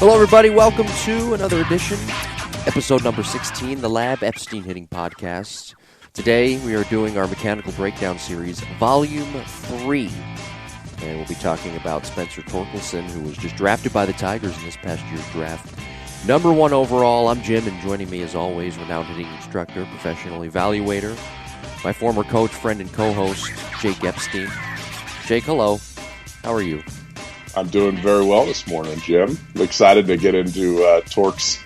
Hello, everybody. Welcome to another edition, episode number 16, the Lab Epstein Hitting Podcast. Today, we are doing our Mechanical Breakdown Series, Volume 3. And we'll be talking about Spencer Torkelson, who was just drafted by the Tigers in this past year's draft. Number 1 overall, I'm Jim, and joining me as always, renowned hitting instructor, professional evaluator, my former coach, friend, and co-host, Jake Epstein. Jake, hello. How are you? I'm doing very well this morning, Jim. I'm excited to get into Torque's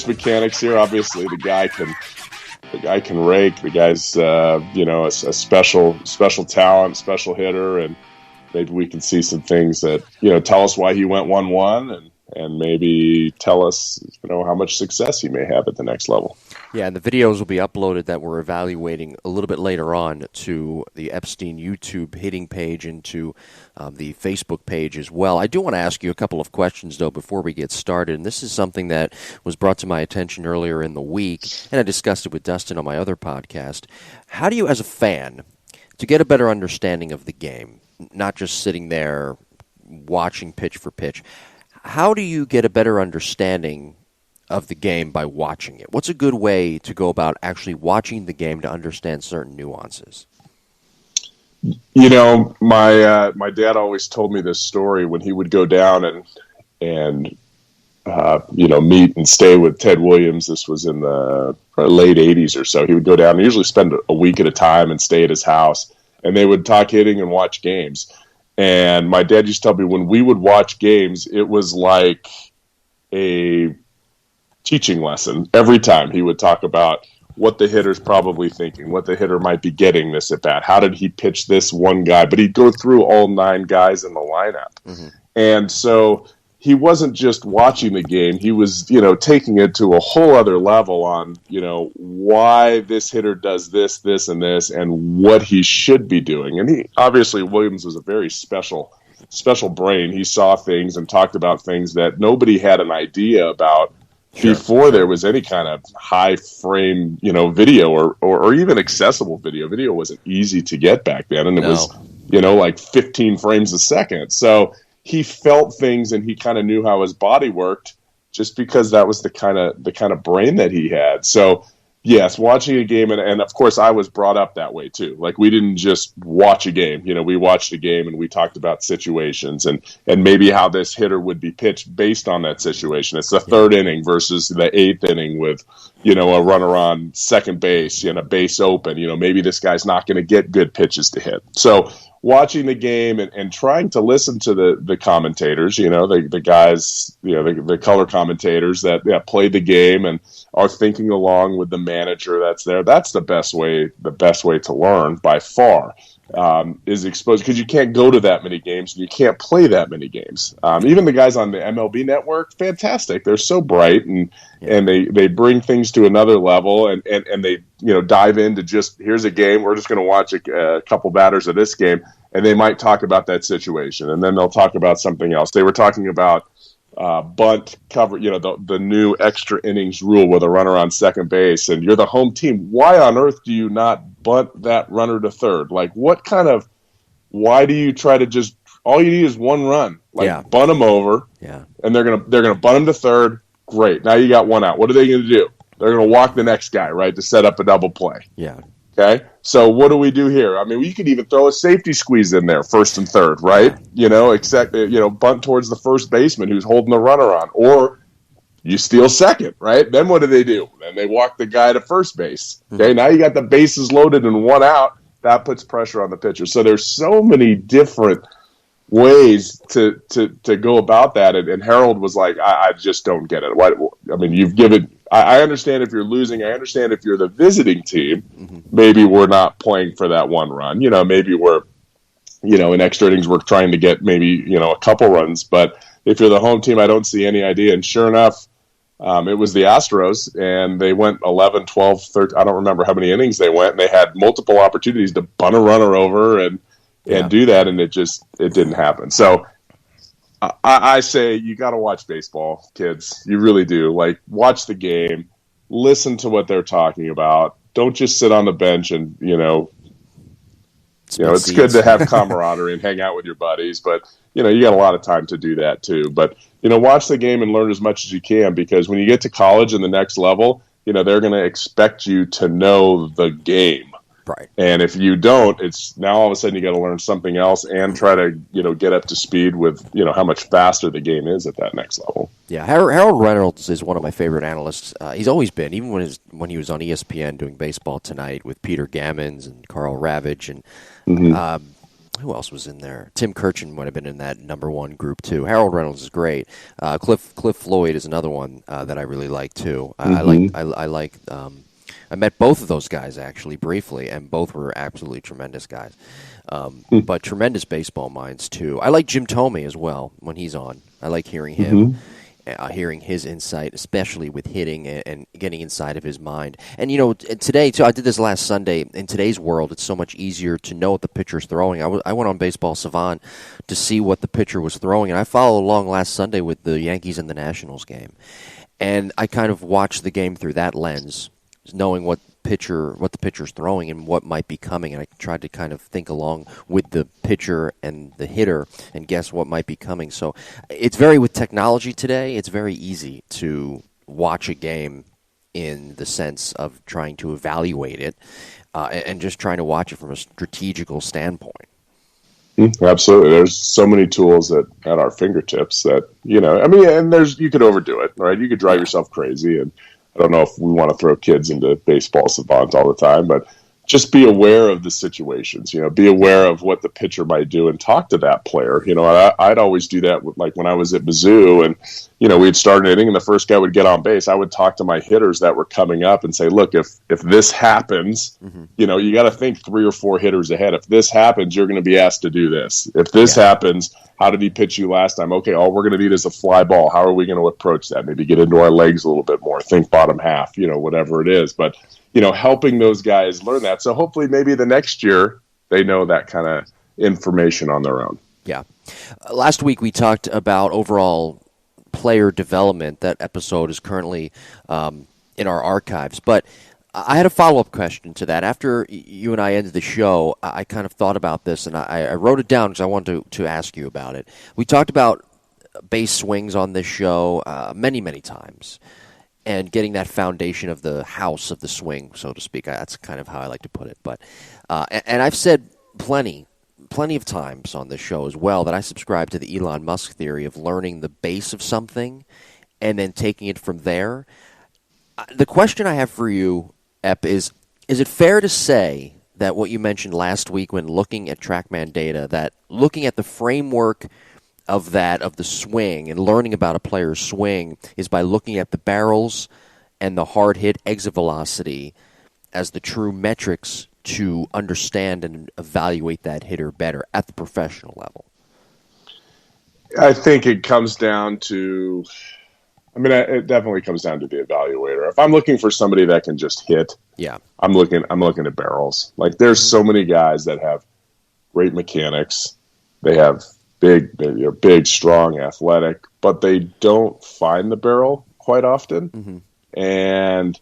mechanics here. Obviously, the guy can rake. The guy's a special talent, special hitter, and maybe we can see some things that tell us why he went 1-1 and maybe tell us how much success he may have at the next level. Yeah, and the videos will be uploaded that we're evaluating a little bit later on to the Epstein YouTube hitting page and to the Facebook page as well. I do want to ask you a couple of questions, though, before we get started. And this is something that was brought to my attention earlier in the week, and I discussed it with Dustin on my other podcast. How do you, as a fan, to get a better understanding of the game, not just sitting there watching pitch for pitch, how do you get a better understanding of the game by watching it? What's a good way to go about actually watching the game to understand certain nuances? My dad always told me this story when he would go down and meet and stay with Ted Williams. This was in the late 80s or so. He would go down and usually spend a week at a time and stay at his house, and they would talk hitting and watch games. And my dad used to tell me when we would watch games, it was like a teaching lesson. Every time he would talk about what the hitter's probably thinking, what the hitter might be getting this at bat. How did he pitch this one guy? But he'd go through all 9 guys in the lineup. Mm-hmm. And so he wasn't just watching the game. He was, taking it to a whole other level on, why this hitter does this, this, and this, and what he should be doing. And obviously, Williams was a very special brain. He saw things and talked about things that nobody had an idea about before there was any kind of high frame, video or even accessible video. Video wasn't easy to get back then, and it was, like 15 frames a second. So he felt things and he kind of knew how his body worked just because that was the kind of brain that he had. So yes, watching a game, and of course I was brought up that way too. Like, we didn't just watch a game, we watched a game and we talked about situations and maybe how this hitter would be pitched based on that situation. It's the 3rd inning versus the 8th inning with, a runner on second base and a base open. Maybe this guy's not going to get good pitches to hit. So watching the game and trying to listen to the commentators, the guys, the color commentators that play the game and are thinking along with the manager that's there. That's the best way to learn by far, is exposed, because you can't go to that many games and you can't play that many games. Even the guys on the MLB network, fantastic. They're so bright and they bring things to another level and they, dive into just, here's a game. We're just going to watch a couple batters of this game. And they might talk about that situation, and then they'll talk about something else. They were talking about bunt cover, the new extra innings rule with a runner on second base, and you're the home team. Why on earth do you not bunt that runner to third? Like, why do you try to just, all you need is one run, bunt them over, and they're gonna bunt him to third. Great, now you got one out. What are they going to do? They're going to walk the next guy, right, to set up a double play. Yeah. Okay, so what do we do here? I mean, you could even throw a safety squeeze in there, first and third, right? Bunt towards the first baseman who's holding the runner on, or you steal second, right? Then what do? Then they walk the guy to first base. Okay, now you got the bases loaded and one out. That puts pressure on the pitcher. So there's so many different ways to go about that. And Harold was like, I just don't get it. You've given. I understand if you're losing. I understand if you're the visiting team. Mm-hmm. Maybe we're not playing for that one run. Maybe we're, in extra innings we're trying to get maybe, a couple runs. But if you're the home team, I don't see any idea. And sure enough, it was the Astros, and they went 11, 12, 13. I don't remember how many innings they went. And they had multiple opportunities to bunt a runner over and do that, and it didn't happen. So I say you got to watch baseball, kids. You really do. Like, watch the game, listen to what they're talking about. Don't just sit on the bench and it's good to have camaraderie and hang out with your buddies, but you got a lot of time to do that too. But, watch the game and learn as much as you can, because when you get to college and the next level, they're going to expect you to know the game. Right. And if you don't, it's now all of a sudden you got to learn something else and try to, get up to speed with, how much faster the game is at that next level. Yeah, Harold Reynolds is one of my favorite analysts. He's always been, even when he was on ESPN doing Baseball Tonight with Peter Gammons and Carl Ravage and who else was in there? Tim Kirchin might have been in that number one group too. Harold Reynolds is great. Cliff Floyd is another one that I really like too. I met both of those guys actually briefly, and both were absolutely tremendous guys. But tremendous baseball minds too. I like Jim Thome as well when he's on. I like hearing him, hearing his insight, especially with hitting and getting inside of his mind. And today too, I did this last Sunday. In today's world, it's so much easier to know what the pitcher's throwing. I went on Baseball Savant to see what the pitcher was throwing, and I followed along last Sunday with the Yankees and the Nationals game, and I kind of watched the game through that lens, knowing what the pitcher's throwing and what might be coming, and I tried to kind of think along with the pitcher and the hitter and guess what might be coming. So with technology today, it's very easy to watch a game in the sense of trying to evaluate it and just trying to watch it from a strategical standpoint. Absolutely. There's so many tools at our fingertips that, and you could overdo it, right? You could drive yourself crazy, and I don't know if we want to throw kids into Baseball Savant all the time, but just be aware of the situations, be aware of what the pitcher might do and talk to that player. I'd always do that with, like when I was at Mizzou and, we'd start an inning and the first guy would get on base. I would talk to my hitters that were coming up and say, look, if this happens, you got to think 3 or 4 hitters ahead. If this happens, you're going to be asked to do this. If this happens, how did he pitch you last time? Okay, all we're going to need is a fly ball. How are we going to approach that? Maybe get into our legs a little bit more, think bottom half, whatever it is. But, helping those guys learn that. So hopefully maybe the next year they know that kind of information on their own. Yeah. Last week we talked about overall player development. That episode is currently in our archives. But I had a follow-up question to that. After you and I ended the show, I kind of thought about this, and I wrote it down because I wanted to ask you about it. We talked about base swings on this show many, many times, and getting that foundation of the house of the swing, so to speak. That's kind of how I like to put it. But and I've said plenty of times on this show as well that I subscribe to the Elon Musk theory of learning the base of something and then taking it from there. The question I have for you, Ep, is it fair to say that what you mentioned last week when looking at TrackMan data, that looking at the framework of the swing and learning about a player's swing is by looking at the barrels and the hard hit exit velocity as the true metrics to understand and evaluate that hitter better at the professional level? I think it comes down to, it definitely comes down to the evaluator. If I'm looking for somebody that can just hit, I'm looking at barrels. Like there's so many guys that have great mechanics. They have big, strong, athletic, but they don't find the barrel quite often. And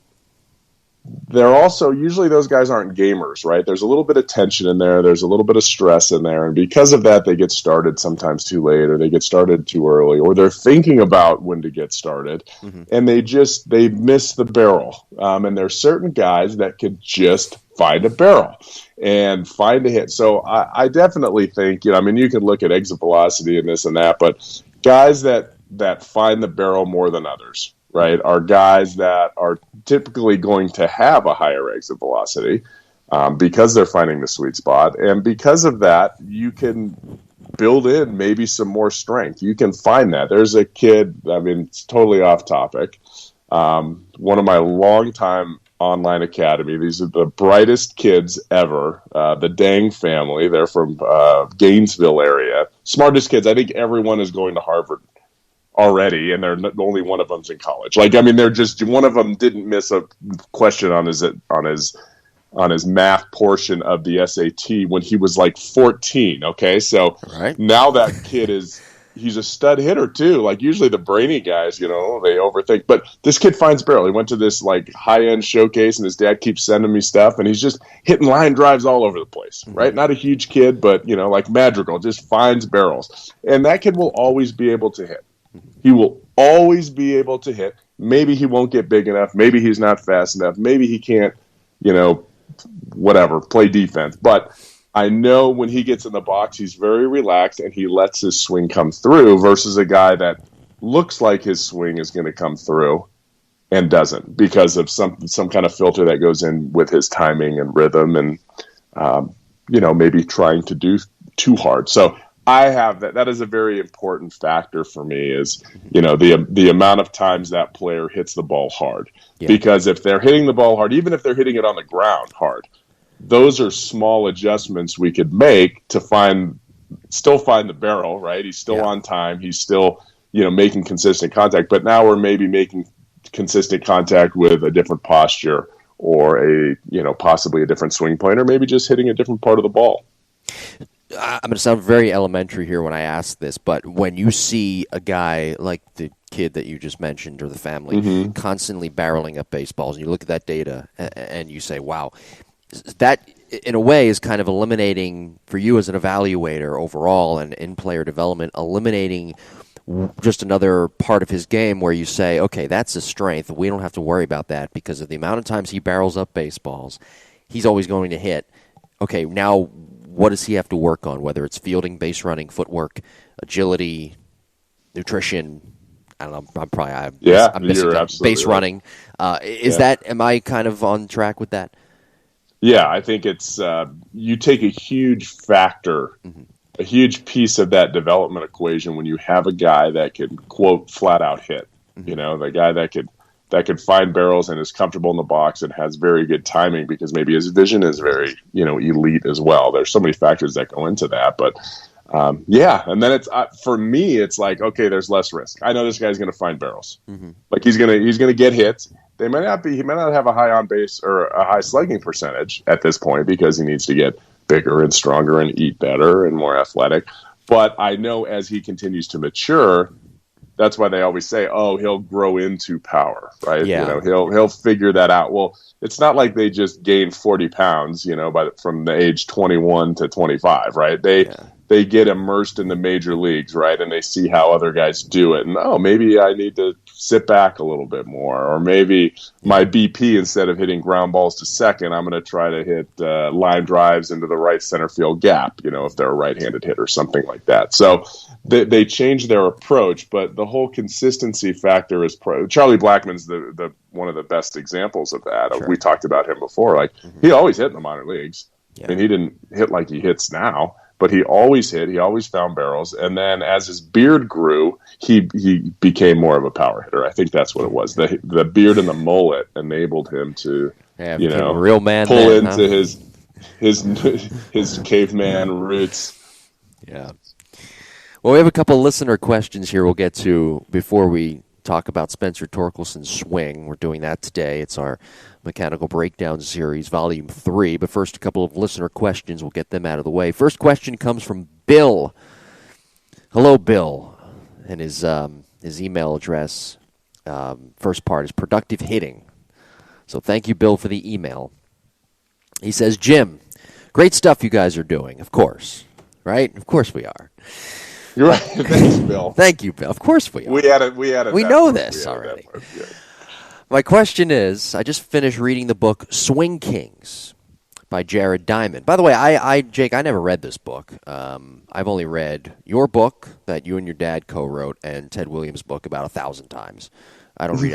they're also, usually those guys aren't gamers, right? There's a little bit of tension in there. There's a little bit of stress in there. And because of that, they get started sometimes too late, or they get started too early, or they're thinking about when to get started. And they miss the barrel. And there's certain guys that could just find a barrel and find a hit. So I definitely think, you could look at exit velocity and this and that, but guys that find the barrel more than others, right, are guys that are typically going to have a higher exit velocity because they're finding the sweet spot. And because of that, you can build in maybe some more strength. You can find that. There's a kid, it's totally off topic. One of my longtime online academy, these are the brightest kids ever, the Dang family. They're from Gainesville area. Smartest kids. I think everyone is going to Harvard already, and only one of them's in college. They're just, one of them didn't miss a question on his math portion of the SAT when he was like 14. Okay, so now that kid is he's a stud hitter too. Like usually the brainy guys, they overthink. But this kid finds barrel. He went to this like high-end showcase, and his dad keeps sending me stuff, and he's just hitting line drives all over the place, right? Not a huge kid, but like Madrigal, just finds barrels. And that kid will always be able to hit. He will always be able to hit. Maybe he won't get big enough. Maybe he's not fast enough. Maybe he can't, whatever, play defense. But I know when he gets in the box, he's very relaxed and he lets his swing come through versus a guy that looks like his swing is going to come through and doesn't because of some kind of filter that goes in with his timing and rhythm and, maybe trying to do too hard. So I have that. That is a very important factor for me is, the amount of times that player hits the ball hard. Yeah. Because if they're hitting the ball hard, even if they're hitting it on the ground hard, those are small adjustments we could make to still find the barrel, right? He's still on time. He's still, making consistent contact. But now we're maybe making consistent contact with a different posture or possibly a different swing point or maybe just hitting a different part of the ball. I'm going to sound very elementary here when I ask this, but when you see a guy like the kid that you just mentioned or the family constantly barreling up baseballs, and you look at that data and you say, wow, that in a way is kind of eliminating for you as an evaluator overall and in player development, eliminating just another part of his game where you say, okay, that's a strength. We don't have to worry about that because of the amount of times he barrels up baseballs. He's always going to hit. Okay, now what does he have to work on, whether it's fielding, base running, footwork, agility, nutrition? I don't know. I'm missing base running. Am I kind of on track with that? Yeah, I think it's you take a huge factor, a huge piece of that development equation when you have a guy that can, quote, flat out hit. The guy that could find barrels and is comfortable in the box and has very good timing because maybe his vision is very, elite as well. There's so many factors that go into that, but and then it's for me, it's like, okay, there's less risk. I know this guy's going to find barrels. Like he's going to get hits. He might not have a high on base or a high slugging percentage at this point because he needs to get bigger and stronger and eat better and more athletic. But I know as he continues to mature, that's why they always say, oh, he'll grow into power, right? Yeah. He'll figure that out. Well, it's not like they just gained 40 pounds, from the age 21 to 25, right? They get immersed in the major leagues, right? And they see how other guys do it. And, maybe I need to sit back a little bit more. Or maybe my BP, instead of hitting ground balls to second, I'm going to try to hit line drives into the right center field gap, if they're a right-handed hitter, something like that. So they change their approach, but the whole consistency factor is Charlie Blackmon's the one of the best examples of that. Sure. We talked about him before. Like he always hit in the minor leagues. Yeah. And he didn't hit like he hits now. But he always hit. He always found barrels. And then as his beard grew, he became more of a power hitter. I think that's what it was. The beard and the mullet enabled him to, a real man pull into his caveman roots. Yeah. Well, we have a couple listener questions here we'll get to before we talk about Spencer Torkelson's swing. We're doing that today. It's our Mechanical Breakdown Series, Volume 3. But first, a couple of listener questions. We'll get them out of the way. First question comes from Bill. Hello, Bill. And his email address, first part is productive hitting. So thank you, Bill, for the email. He says, Jim, great stuff you guys are doing, of course. Right? Of course we are. You're right. Thanks, Bill. Thank you, Bill. Of course we are. We know this already. My question is, I just finished reading the book Swing Kings by Jared Diamond. By the way, Jake, I never read this book. I've only read your book that you and your dad co-wrote and Ted Williams' book about 1,000 times. I don't read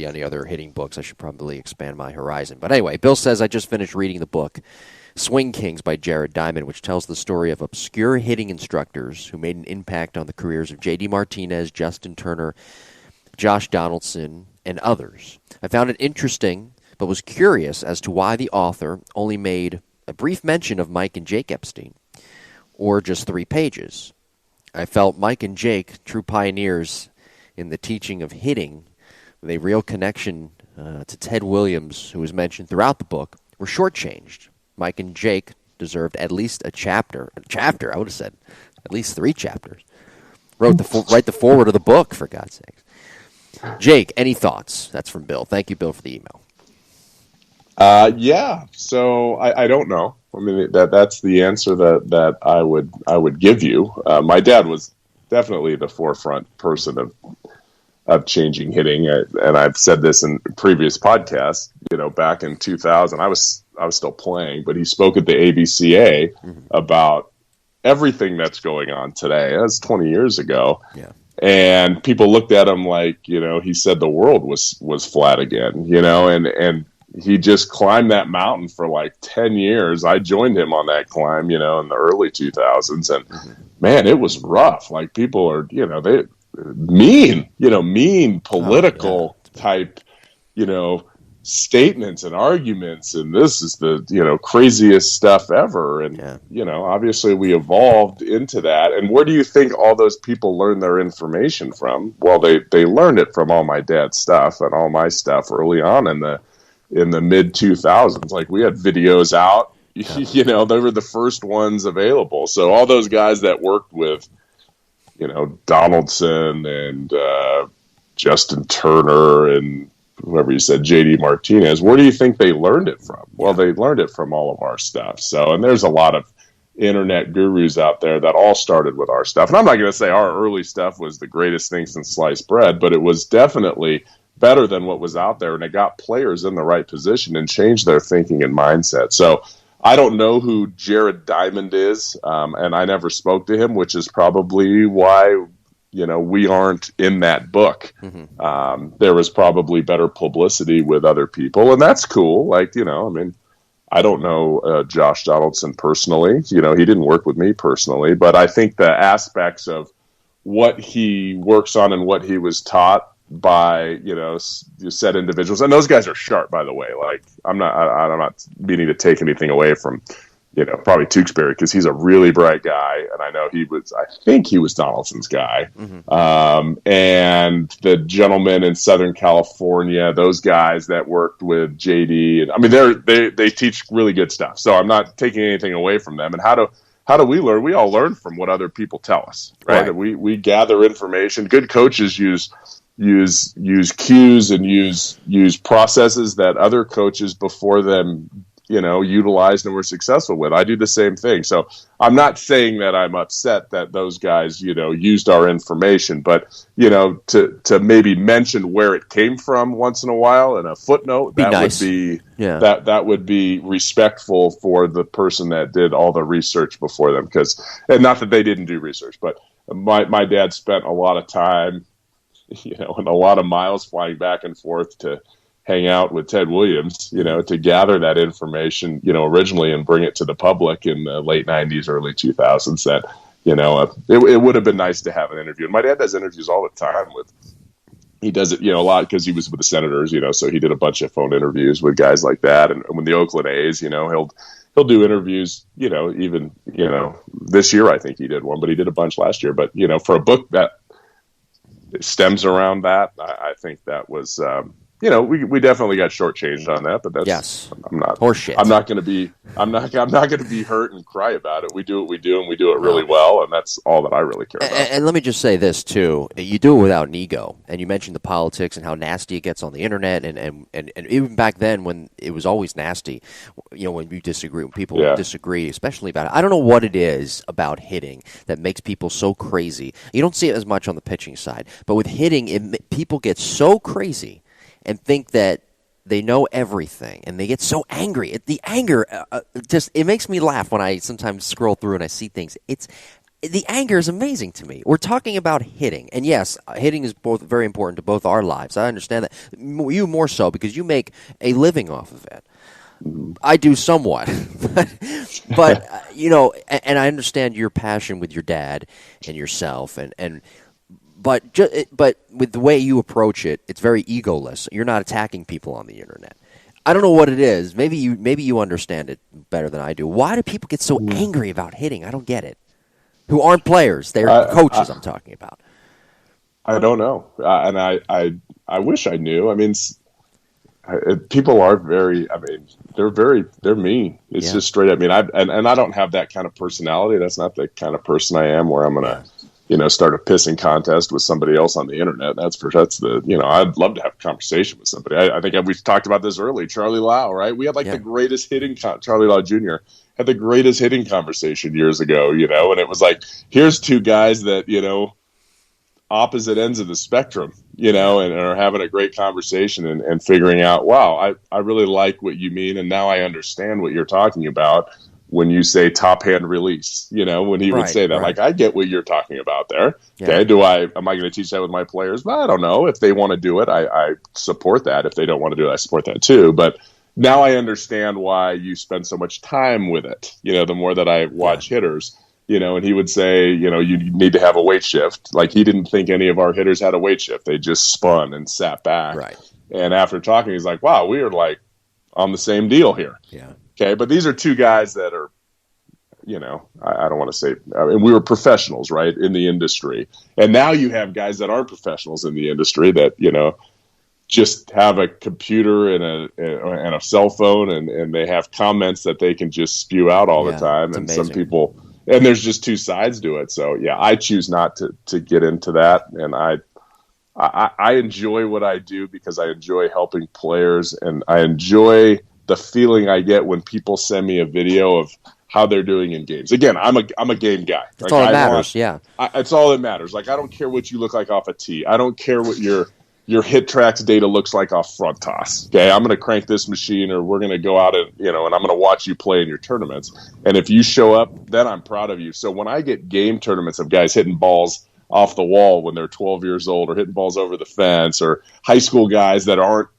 any other hitting books. I should probably expand my horizon. But anyway, Bill says I just finished reading the book Swing Kings by Jared Diamond, which tells the story of obscure hitting instructors who made an impact on the careers of J.D. Martinez, Justin Turner, Josh Donaldson, and others. I found it interesting, but was curious as to why the author only made a brief mention of Mike and Jake Epstein, or just 3 pages. I felt Mike and Jake, true pioneers in the teaching of hitting, with a real connection to Ted Williams, who was mentioned throughout the book, were shortchanged. Mike and Jake deserved at least a chapter. I would have said at least 3 chapters. write the foreword of the book, for God's sakes. Jake, any thoughts? That's from Bill. Thank you, Bill, for the email. Yeah. So I don't know. I mean, that's the answer that I would give you. My dad was definitely the forefront person of changing hitting, and I've said this in previous podcasts. Back in 2000, I was still playing, but he spoke at the ABCA about everything that's going on today. That's 20 years ago. Yeah. And people looked at him like, he said the world was flat again, and he just climbed that mountain for like 10 years. I joined him on that climb, in the early 2000s. And man, it was rough. Like people are, they mean political type, statements and arguments. And this is the, craziest stuff ever. And, obviously we evolved into that. And where do you think all those people learned their information from? Well, they learned it from all my dad's stuff and all my stuff early on in the mid 2000s. Like we had videos out, they were the first ones available. So all those guys that worked with, Donaldson and Justin Turner and whoever you said, JD Martinez, where do you think they learned it from? Well, they learned it from all of our stuff. So, and there's a lot of internet gurus out there that all started with our stuff. And I'm not going to say our early stuff was the greatest thing since sliced bread, but it was definitely better than what was out there. And it got players in the right position and changed their thinking and mindset. So I don't know who Jared Diamond is. And I never spoke to him, which is probably why, we aren't in that book. There was probably better publicity with other people, and that's cool. Like, I don't know Josh Donaldson personally. He didn't work with me personally, but I think the aspects of what he works on and what he was taught by, said individuals, and those guys are sharp, by the way. Like, I'm not meaning to take anything away from, probably Tewksbury, because he's a really bright guy, and I think he was Donaldson's guy. And the gentleman in Southern California, those guys that worked with JD, and they teach really good stuff. So I'm not taking anything away from them. And how do we learn? We all learn from what other people tell us, right? We gather information. Good coaches use cues and use processes that other coaches before them utilized and were successful with. I do the same thing. So I'm not saying that I'm upset that those guys, used our information, but, to maybe mention where it came from once in a while in a footnote, that would be respectful for the person that did all the research before them. And not that they didn't do research, but my dad spent a lot of time, and a lot of miles flying back and forth to hang out with Ted Williams, to gather that information, originally and bring it to the public in the late 90s, early 2000s that, it would have been nice to have an interview. And my dad does interviews all the time he does it, a lot because he was with the Senators, so he did a bunch of phone interviews with guys like that. And when the Oakland A's, he'll do interviews, even, this year, I think he did one, but he did a bunch last year. But, for a book that stems around that, I think that was, we definitely got shortchanged on that, but that's I'm not horseshit. I'm not going to be hurt and cry about it. We do what we do, and we do it really well, and that's all that I really care about. And let me just say this too: you do it without an ego. And you mentioned the politics and how nasty it gets on the internet, and even back then when it was always nasty. When you disagree, when people disagree, especially about it. I don't know what it is about hitting that makes people so crazy. You don't see it as much on the pitching side, but with hitting, people get so crazy and think that they know everything, and they get so angry. The anger it makes me laugh when I sometimes scroll through and I see things. The anger is amazing to me. We're talking about hitting, and yes, hitting is both very important to both our lives. I understand that. You more so because you make a living off of it. I do somewhat, but and I understand your passion with your dad and yourself, But with the way you approach it, it's very egoless. You're not attacking people on the internet. I don't know what it is. Maybe you understand it better than I do. Why do people get so angry about hitting? I don't get it. Who aren't players? They're coaches I'm talking about. I don't know. And I wish I knew. I mean, people are very, they're mean. It's just straight up mean. I don't have that kind of personality. That's not the kind of person I am where I'm going to, start a pissing contest with somebody else on the internet. That's the, I'd love to have a conversation with somebody. I think we talked about this early. Charlie Lau, right? We had the greatest hitting, Charlie Lau Jr. had the greatest hitting conversation years ago, and it was like, here's two guys that, opposite ends of the spectrum, and are having a great conversation and figuring out, wow, I really like what you mean. And now I understand what you're talking about when you say top hand release, when he would say that, like, I get what you're talking about there. Yeah. Okay. Am I going to teach that with my players? Well, I don't know. If they want to do it, I support that. If they don't want to do it, I support that too. But now I understand why you spend so much time with it. The more that I watch hitters, and he would say, you need to have a weight shift. Like, he didn't think any of our hitters had a weight shift. They just spun and sat back. Right. And after talking, he's like, wow, we are like on the same deal here. Yeah. Okay. But these are two guys that are, I don't want to say, we were professionals, right, in the industry. And now you have guys that aren't professionals in the industry that, just have a computer and a cell phone, and they have comments that they can just spew out all the time. And amazing. Some people, and there's just two sides to it. So yeah, I choose not to get into that. And I enjoy what I do because I enjoy helping players, and I enjoy the feeling I get when people send me a video of how they're doing in games. Again, I'm a game guy. That's all that matters. It's all that matters. Like, I don't care what you look like off a tee. I don't care what your hit tracks data looks like off front toss. Okay, I'm going to crank this machine, or we're going to go out and and I'm going to watch you play in your tournaments. And if you show up, then I'm proud of you. So when I get game tournaments of guys hitting balls off the wall when they're 12 years old, or hitting balls over the fence, or high school guys that aren't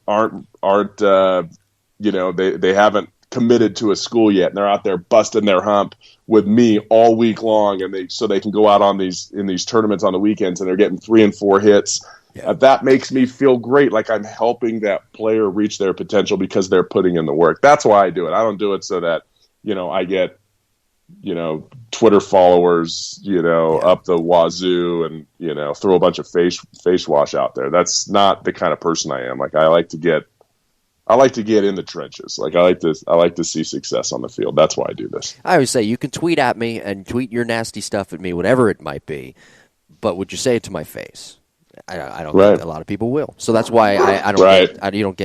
they haven't committed to a school yet, and they're out there busting their hump with me all week long, and they can go out in these tournaments on the weekends, and they're getting 3 and 4 hits. Yeah. That makes me feel great, like I'm helping that player reach their potential because they're putting in the work. That's why I do it. I don't do it so that I get Twitter followers up the wazoo, and throw a bunch of face wash out there. That's not the kind of person I am. Like, I like to get in the trenches. Like, I like to see success on the field. That's why I do this. I always say, you can tweet at me and tweet your nasty stuff at me, whatever it might be, but would you say it to my face? I don't think a lot of people will. So that's why I don't you don't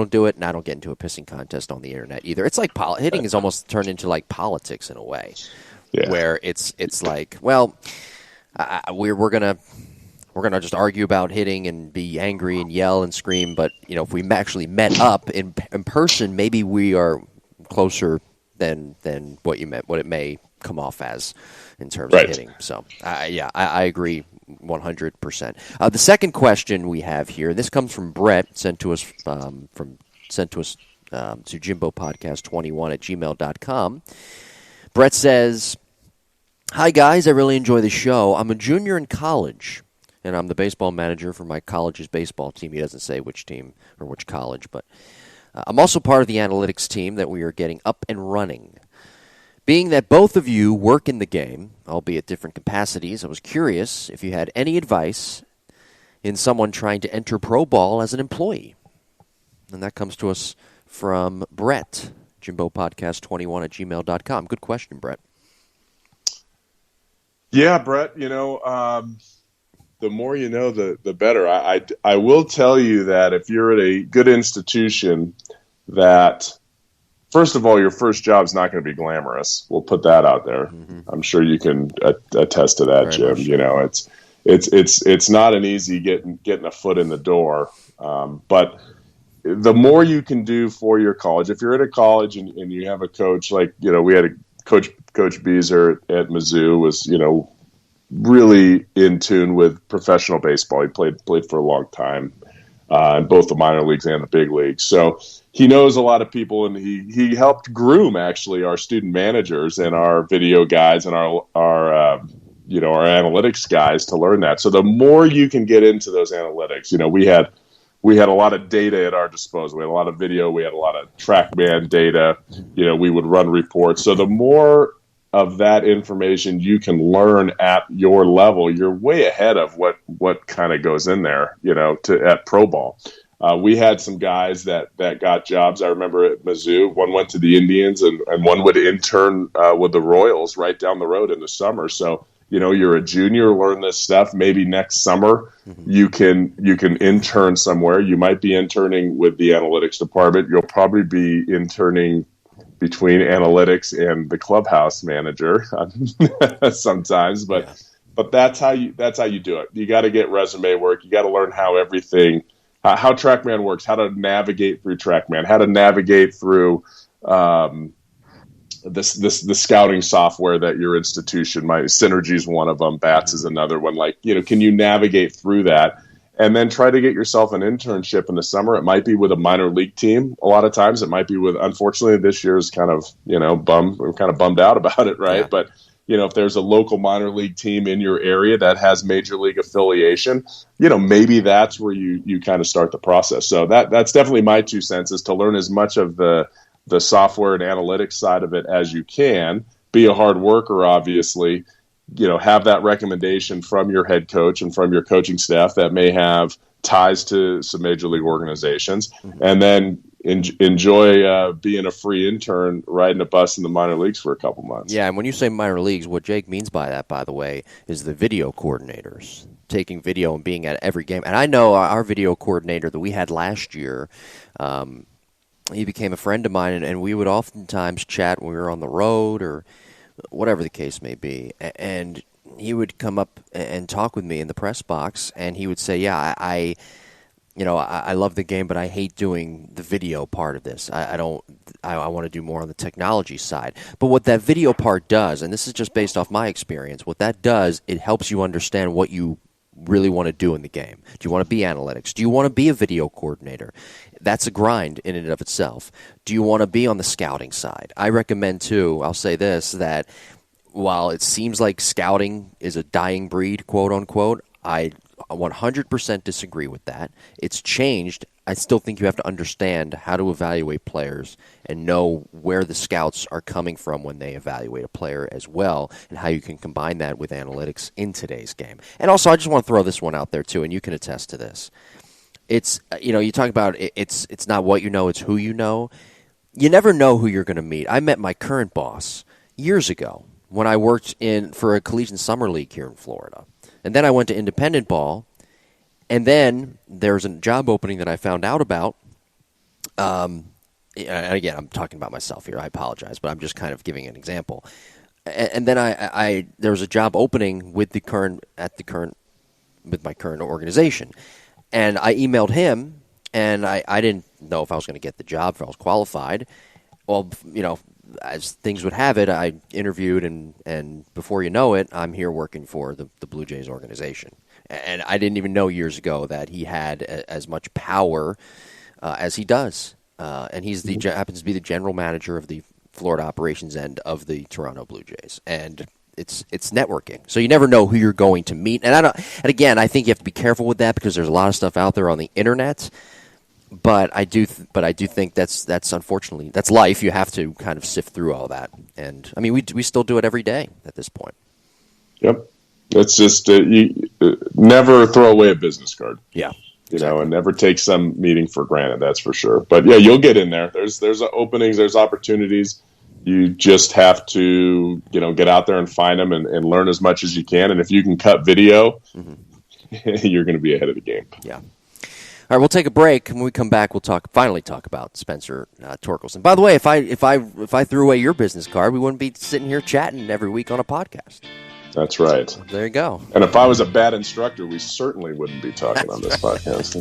do it, and I don't get into a pissing contest on the internet either. It's like hitting is almost turned into like politics in a way, where it's like, well, we're gonna just argue about hitting and be angry and yell and scream, but if we actually met up in person, maybe we are closer than what it may come off as in terms of hitting. So I agree 100%. The second question we have here, this comes from Brett, sent to us to jimbopodcast21@gmail.com. Brett says, "Hi guys, I really enjoy the show. I'm a junior in college, and I'm the baseball manager for my college's baseball team." He doesn't say which team or which college, but I'm also part of the analytics team that we are getting up and running. Being that both of you work in the game, albeit different capacities, I was curious if you had any advice in someone trying to enter pro ball as an employee. And that comes to us from Brett, jimbopodcast21@gmail.com. Good question, Brett. Yeah, Brett, the more you know, the better. I will tell you that if you're at a good institution, that first of all, your first job's not going to be glamorous. We'll put that out there. Mm-hmm. I'm sure you can attest to that, Jim. It's not an easy getting a foot in the door. But the more you can do for your college, if you're at a college and you have a coach, like, we had a Coach Beezer at Mizzou was, really in tune with professional baseball. He played for a long time in both the minor leagues and the big leagues. So he knows a lot of people, and he helped groom actually our student managers and our video guys and our analytics guys to learn that. So the more you can get into those analytics, we had a lot of data at our disposal. We had a lot of video. We had a lot of TrackMan data. We would run reports. So the more of that information you can learn at your level, you're way ahead of what kind of goes in there, at pro ball. We had some guys that got jobs. I remember at Mizzou, one went to the Indians and one would intern with the Royals right down the road in the summer. So, you're a junior, learn this stuff. Maybe next summer you can intern somewhere. You might be interning with the analytics department. You'll probably be interning between analytics and the clubhouse manager sometimes, but that's how you do it. You got to get resume work. You got to learn how TrackMan works, how to navigate through TrackMan, how to navigate through the scouting software that your institution might. Synergy is one of them. Bats is another one. Can you navigate through that? And then try to get yourself an internship in the summer. It might be with a minor league team. A lot of times it might be with, unfortunately, this year's kind of, we're kind of bummed out about it, right? Yeah. But, if there's a local minor league team in your area that has major league affiliation, maybe that's where you kind of start the process. So that's definitely my 2 cents, is to learn as much of the software and analytics side of it as you can. Be a hard worker, obviously. Have that recommendation from your head coach and from your coaching staff that may have ties to some major league organizations, and then enjoy being a free intern riding a bus in the minor leagues for a couple months. Yeah, and when you say minor leagues, what Jake means by that, by the way, is the video coordinators, taking video and being at every game. And I know our video coordinator that we had last year, he became a friend of mine, and we would oftentimes chat when we were on the road or whatever the case may be. And he would come up and talk with me in the press box, and he would say, yeah, I love the game, but I hate doing the video part of this. I want to do more on the technology side. But what that video part does, and this is just based off my experience, what that does, it helps you understand what you really want to do in the game. Do you want to be analytics? Do you want to be a video coordinator? That's a grind in and of itself. Do you want to be on the scouting side? I recommend, too, I'll say this, that while it seems like scouting is a dying breed, quote unquote, I 100% disagree with that. It's changed. I still think you have to understand how to evaluate players and know where the scouts are coming from when they evaluate a player as well, and how you can combine that with analytics in today's game. And also, I just want to throw this one out there too, and you can attest to this. It's, you talk about it's not what you know, it's who you know. You never know who you're going to meet. I met my current boss years ago when I worked for a collegiate summer league here in Florida. And then I went to independent ball, and then there's a job opening that I found out about. And again, I'm talking about myself here. I apologize, but I'm just kind of giving an example. And then there was a job opening with my current organization, and I emailed him, and I didn't know if I was going to get the job, if I was qualified. Well, as things would have it, I interviewed, and before you know it, I'm here working for the Blue Jays organization. And I didn't even know years ago that he had as much power as he does. And he's happens to be the general manager of the Florida operations end of the Toronto Blue Jays. And it's networking. So you never know who you're going to meet. And again, I think you have to be careful with that, because there's a lot of stuff out there on the internet. But I do think that's unfortunately, that's life. You have to kind of sift through all that, and I mean we still do it every day at this point. Yep, it's just you never throw away a business card. Yeah, and never take some meeting for granted. That's for sure. But yeah, you'll get in there. There's openings, there's opportunities. You just have to get out there and find them and learn as much as you can. And if you can cut video, you're going to be ahead of the game. Yeah. All right, we'll take a break, and when we come back, we'll finally talk about Spencer Torkelson. By the way, if I threw away your business card, we wouldn't be sitting here chatting every week on a podcast. That's right. There you go. And if I was a bad instructor, we certainly wouldn't be talking on this podcast.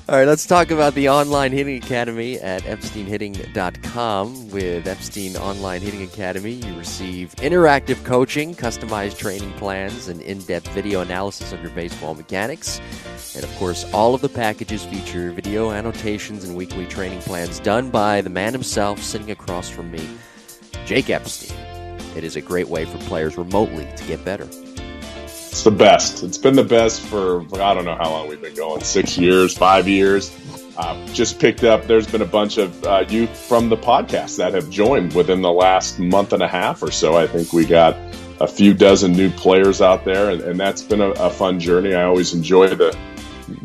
All right, let's talk about the Online Hitting Academy at EpsteinHitting.com. With Epstein Online Hitting Academy, you receive interactive coaching, customized training plans, and in-depth video analysis of your baseball mechanics. And, of course, all of the packages feature video annotations and weekly training plans done by the man himself sitting across from me, Jake Epstein. It is a great way for players remotely to get better. It's the best. It's been the best for, I don't know how long we've been going, 6 years, 5 years. Just picked up, there's been a bunch of youth from the podcast that have joined within the last month and a half or so. I think we got a few dozen new players out there, and that's been a fun journey. I always enjoy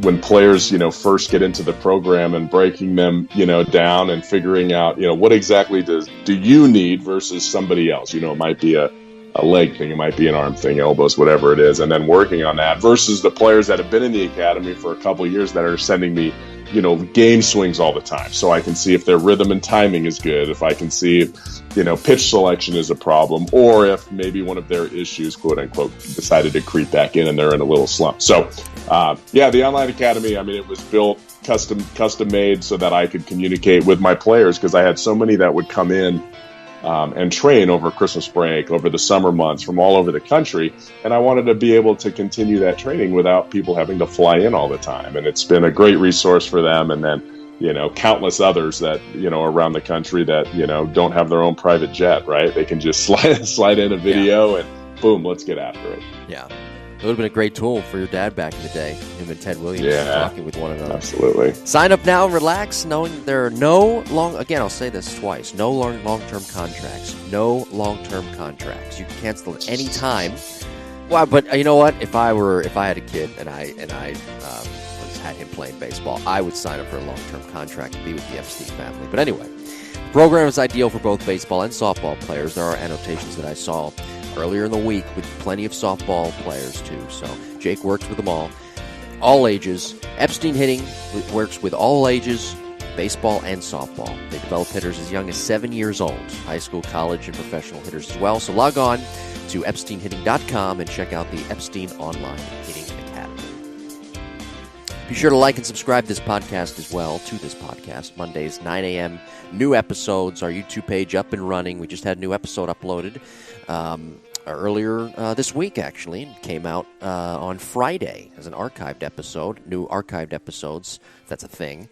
when players, first get into the program and breaking them, down and figuring out, what exactly do you need versus somebody else. It might be a a leg thing, it might be an arm thing, elbows, whatever it is, and then working on that versus the players that have been in the academy for a couple of years that are sending me, game swings all the time. So I can see if their rhythm and timing is good, if I can see if, pitch selection is a problem, or if maybe one of their issues, quote unquote, decided to creep back in and they're in a little slump. So, the online academy, it was built custom made so that I could communicate with my players, because I had so many that would come in and train over Christmas break, over the summer months from all over the country. And I wanted to be able to continue that training without people having to fly in all the time. And it's been a great resource for them. And then, countless others that, around the country that, don't have their own private jet, right? They can just slide in a video and boom, let's get after it. Yeah. It would have been a great tool for your dad back in the day, him and Ted Williams talking with one another. Absolutely. Sign up now and relax, knowing there are no I'll say this twice, no long-term contracts. No long-term contracts. You can cancel at any time. Well, but you know what? If I had a kid and I had him playing baseball, I would sign up for a long-term contract to be with the Epstein family. But anyway, the program is ideal for both baseball and softball players. There are annotations that I saw earlier in the week with plenty of softball players too. So Jake works with them all ages. Epstein Hitting works with all ages, baseball and softball. They develop hitters as young as 7 years old, high school, college, and professional hitters as well. So log on to EpsteinHitting.com and check out the Epstein Online Hitting Academy. Be sure to like and subscribe to this podcast. Mondays, 9 a.m. New episodes. Our YouTube page up and running. We just had a new episode uploaded earlier this week, actually. It came out on Friday as an archived episode. New archived episodes, if that's a thing,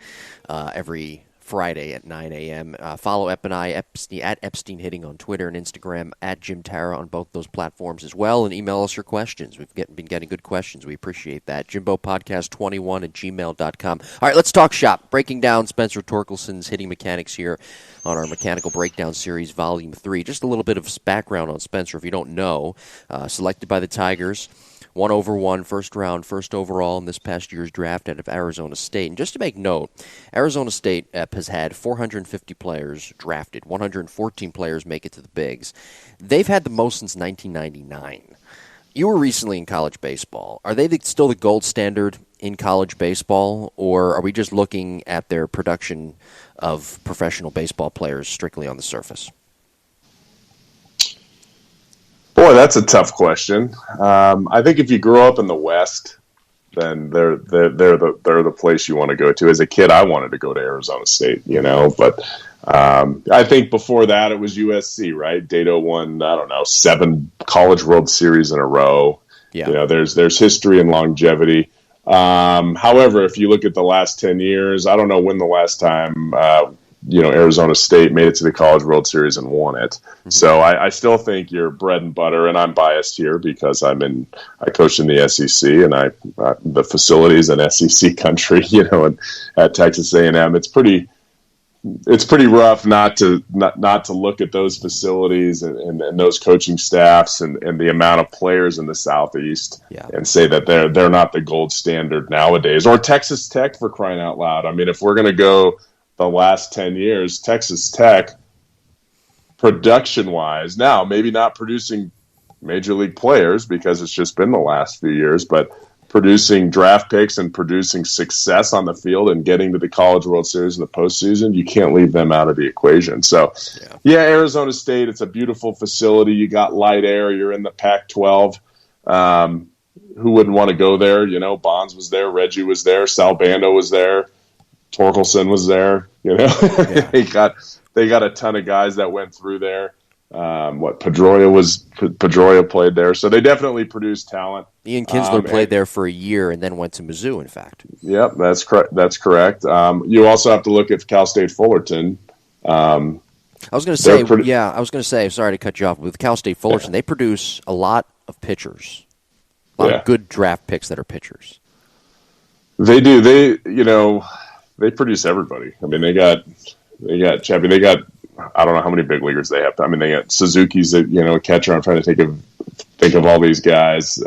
every Friday at 9 a.m. Follow Ep and I at Epstein Hitting on Twitter and Instagram, at Jim Tara on both those platforms as well, and email us your questions. We've been getting good questions. We appreciate that. JimboPodcast21 at gmail.com. All right, let's talk shop. Breaking down Spencer Torkelson's hitting mechanics here on our Mechanical Breakdown Series, Volume 3. Just a little bit of background on Spencer, if you don't know. Selected by the Tigers. 1/1, first round, first overall in this past year's draft out of Arizona State. And just to make note, Arizona State has had 450 players drafted. 114 players make it to the bigs. They've had the most since 1999. You were recently in college baseball. Are they still the gold standard in college baseball, or are we just looking at their production of professional baseball players strictly on the surface? Boy, that's a tough question. I think if you grew up in the West, then they're the place you want to go to. As a kid, I wanted to go to Arizona State, but I think before that it was USC, right? Dato won, 7 College World Series in a row. Yeah. There's history and longevity. However, if you look at the last 10 years, I don't know when the last time Arizona State made it to the College World Series and won it. Mm-hmm. So I still think you're bread and butter, and I'm biased here because I coached in the SEC, and the facilities in SEC country, and at Texas A&M, it's pretty rough not to look at those facilities and those coaching staffs and the amount of players in the Southeast and say that they're not the gold standard nowadays. Or Texas Tech, for crying out loud. I mean, if we're going to go the last 10 years, Texas Tech, production-wise, now maybe not producing major league players because it's just been the last few years, but producing draft picks and producing success on the field and getting to the College World Series in the postseason, you can't leave them out of the equation. So, Arizona State, it's a beautiful facility. You got light air. You're in the Pac-12. Who wouldn't want to go there? Bonds was there. Reggie was there. Sal Bando was there. Torkelson was there. They got a ton of guys that went through there. Pedroia played there, so they definitely produced talent. Ian Kinsler played there for a year and then went to Mizzou, in fact. Yep, that's correct. You also have to look at Cal State Fullerton. I was going to say, sorry to cut you off, with Cal State Fullerton, they produce a lot of pitchers. A lot of good draft picks that are pitchers. They do. They produce everybody. I mean, they got Chappie. They got, I don't know how many big leaguers they have. I mean, they got Suzuki's a catcher. I'm trying to think of all these guys.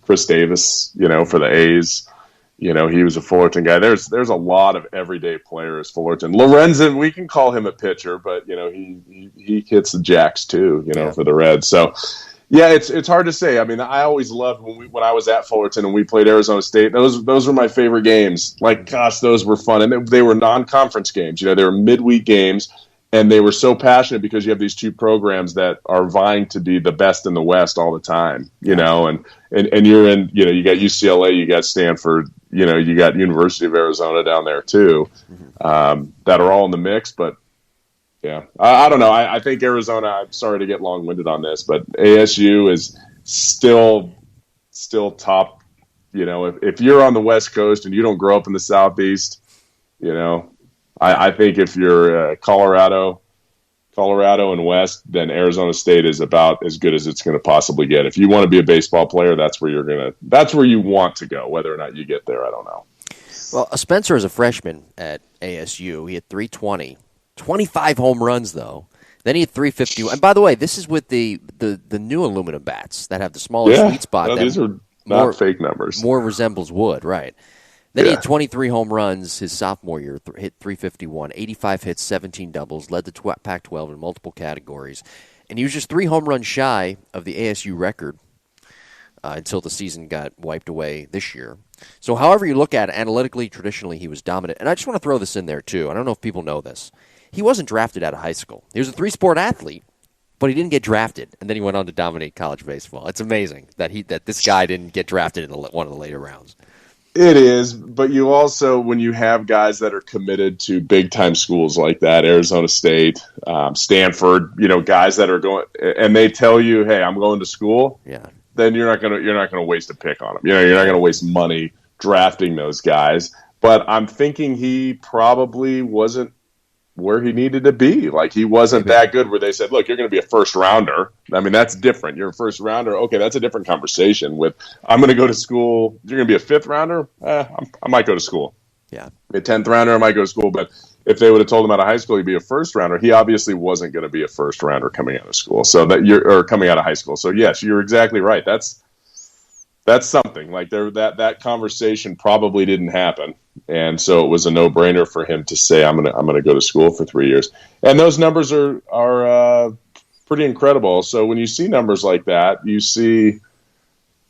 Chris Davis, for the A's. He was a Fullerton guy. There's a lot of everyday players. Fullerton, Lorenzen, we can call him a pitcher, but he hits the jacks too. For the Reds. So yeah, it's hard to say. I mean, I always loved when I was at Fullerton and we played Arizona State. Those were my favorite games. Like, gosh, those were fun, and they were non-conference games. They were midweek games, and they were so passionate because you have these two programs that are vying to be the best in the West all the time. And you're in. You got UCLA, you got Stanford, you got University of Arizona down there too, that are all in the mix, but. Yeah, I don't know. I think Arizona. I'm sorry to get long-winded on this, but ASU is still top. If you're on the West Coast and you don't grow up in the Southeast, I think if you're Colorado and West, then Arizona State is about as good as it's going to possibly get. If you want to be a baseball player, that's where you want to go. Whether or not you get there, I don't know. Well, Spencer is a freshman at ASU. He had 320. 25 home runs, though. Then he had 350. And by the way, this is with the new aluminum bats that have the smaller sweet spot. No, these are not fake numbers. More resembles wood, right. Then he had 23 home runs his sophomore year, hit 351, 85 hits, 17 doubles, led the Pac-12 in multiple categories. And he was just 3 home runs shy of the ASU record until the season got wiped away this year. So however you look at it, analytically, traditionally, he was dominant. And I just want to throw this in there, too. I don't know if people know this. He wasn't drafted out of high school. He was a 3-sport athlete, but he didn't get drafted, and then he went on to dominate college baseball. It's amazing that this guy didn't get drafted in one of the later rounds. It is, but you also, when you have guys that are committed to big-time schools like that, Arizona State, Stanford, guys that are going, and they tell you, "Hey, I'm going to school," then you're not gonna waste a pick on them. You're not gonna waste money drafting those guys. But I'm thinking he probably wasn't where he needed to be. Like, he wasn't that good where they said, look, you're going to be a first rounder. I mean, that's different. You're a first rounder. Okay, that's a different conversation with, I'm going to go to school. You're going to be a fifth rounder? I might go to school. Yeah. A 10th rounder, I might go to school. But if they would have told him out of high school he'd be a first rounder, he obviously wasn't going to be a first rounder coming out of school. Coming out of high school. So yes, you're exactly right. That's something. Like, that conversation probably didn't happen. And so it was a no-brainer for him to say, I'm gonna go to school for 3 years. And those numbers are pretty incredible. So when you see numbers like that, you see,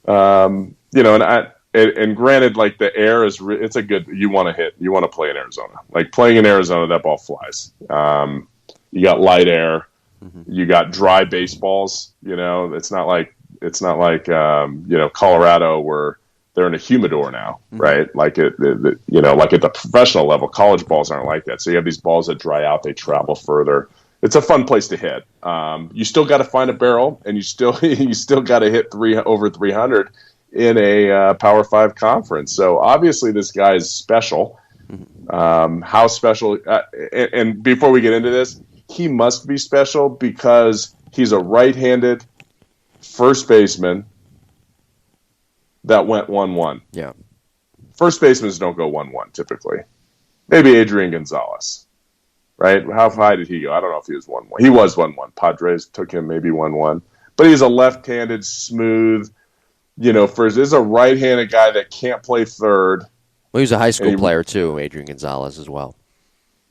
and granted, like, the air is it's a good. You want to play in Arizona. Like, playing in Arizona, that ball flies. You got light air, you got dry baseballs. It's not like Colorado where they're in a humidor now, right? Like like at the professional level, college balls aren't like that. So you have these balls that dry out, they travel further. It's a fun place to hit. You still got to find a barrel, and you still got to hit over 300 in a Power 5 conference. So obviously this guy is special. How special? And before we get into this, he must be special because he's a right-handed first baseman that went 1-1. Yeah. First basemen don't go 1-1 typically. Maybe Adrian Gonzalez, right? How high did he go? I don't know if he was 1-1. He was 1-1. Padres took him maybe 1-1. But he's a left-handed, smooth, first. This is a right-handed guy that can't play third. Well, he was a high school player too, Adrian Gonzalez as well.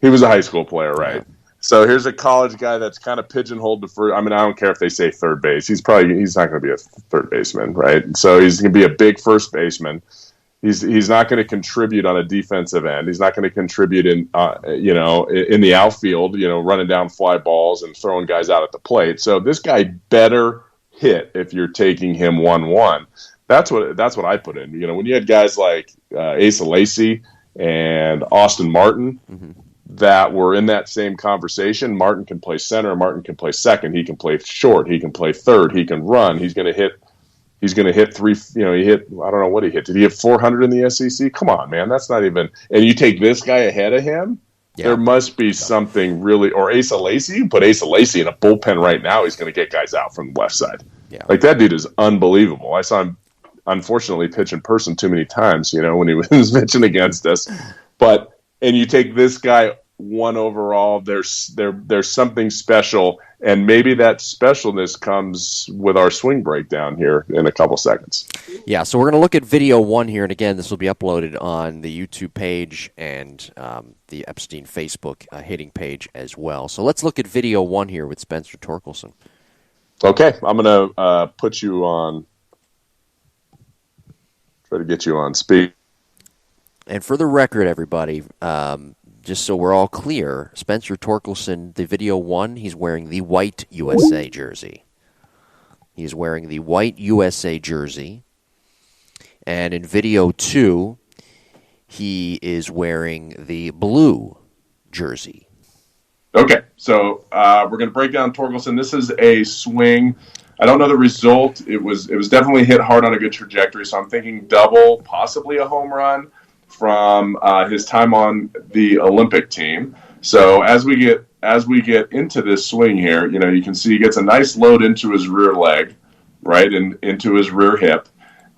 He was a high school player, right? Yeah. So here's a college guy that's kind of pigeonholed to first. I mean, I don't care if they say third base. He's not going to be a third baseman, right? So he's going to be a big first baseman. He's not going to contribute on a defensive end. He's not going to contribute in the outfield, running down fly balls and throwing guys out at the plate. So this guy better hit if you're taking him 1-1. That's what I put in. When you had guys like Asa Lacy and Austin Martin. That were in that same conversation. Martin can play center. Martin can play second. He can play short. He can play third. He can run. He's going to hit three. He hit. I don't know what he hit. Did he hit 400 in the SEC? Come on, man. That's not even. And you take this guy ahead of him. Yeah. There must be something really. Or Asa Lacy. You can put Asa Lacy in a bullpen right now. He's going to get guys out from the left side. Yeah. Like, that dude is unbelievable. I saw him, unfortunately, pitch in person too many times. When he was pitching against us, but. And you take this guy 1 overall. There's something special, and maybe that specialness comes with our swing breakdown here in a couple seconds. Yeah, so we're going to look at video 1 here, and again, this will be uploaded on the YouTube page and the Epstein Facebook hitting page as well. So let's look at video 1 here with Spencer Torkelson. Okay, I'm going to put you on, try to get you on speed. And for the record, everybody, just so we're all clear, Spencer Torkelson, the video 1, he's wearing the white USA jersey. He's wearing the white USA jersey. And in video 2, he is wearing the blue jersey. Okay, so we're going to break down Torkelson. This is a swing. I don't know the result. It was definitely hit hard on a good trajectory, so I'm thinking double, possibly a home run from his time on the Olympic team. So as we get into this swing here, you can see he gets a nice load into his rear leg, right, and into his rear hip.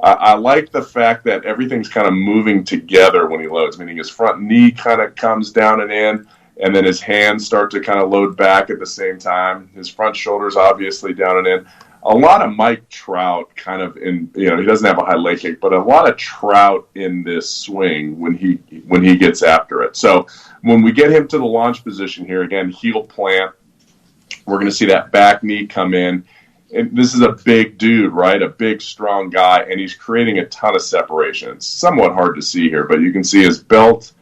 I like the fact that everything's kind of moving together when he loads, meaning his front knee kind of comes down and in, and then his hands start to kind of load back at the same time. His front shoulder's obviously down and in. A lot of Mike Trout kind of in, he doesn't have a high leg kick, but a lot of Trout in this swing when he gets after it. So when we get him to the launch position here, again, heel plant, we're going to see that back knee come in. And this is a big dude, right? A big, strong guy, and he's creating a ton of separation. It's somewhat hard to see here, but you can see his belt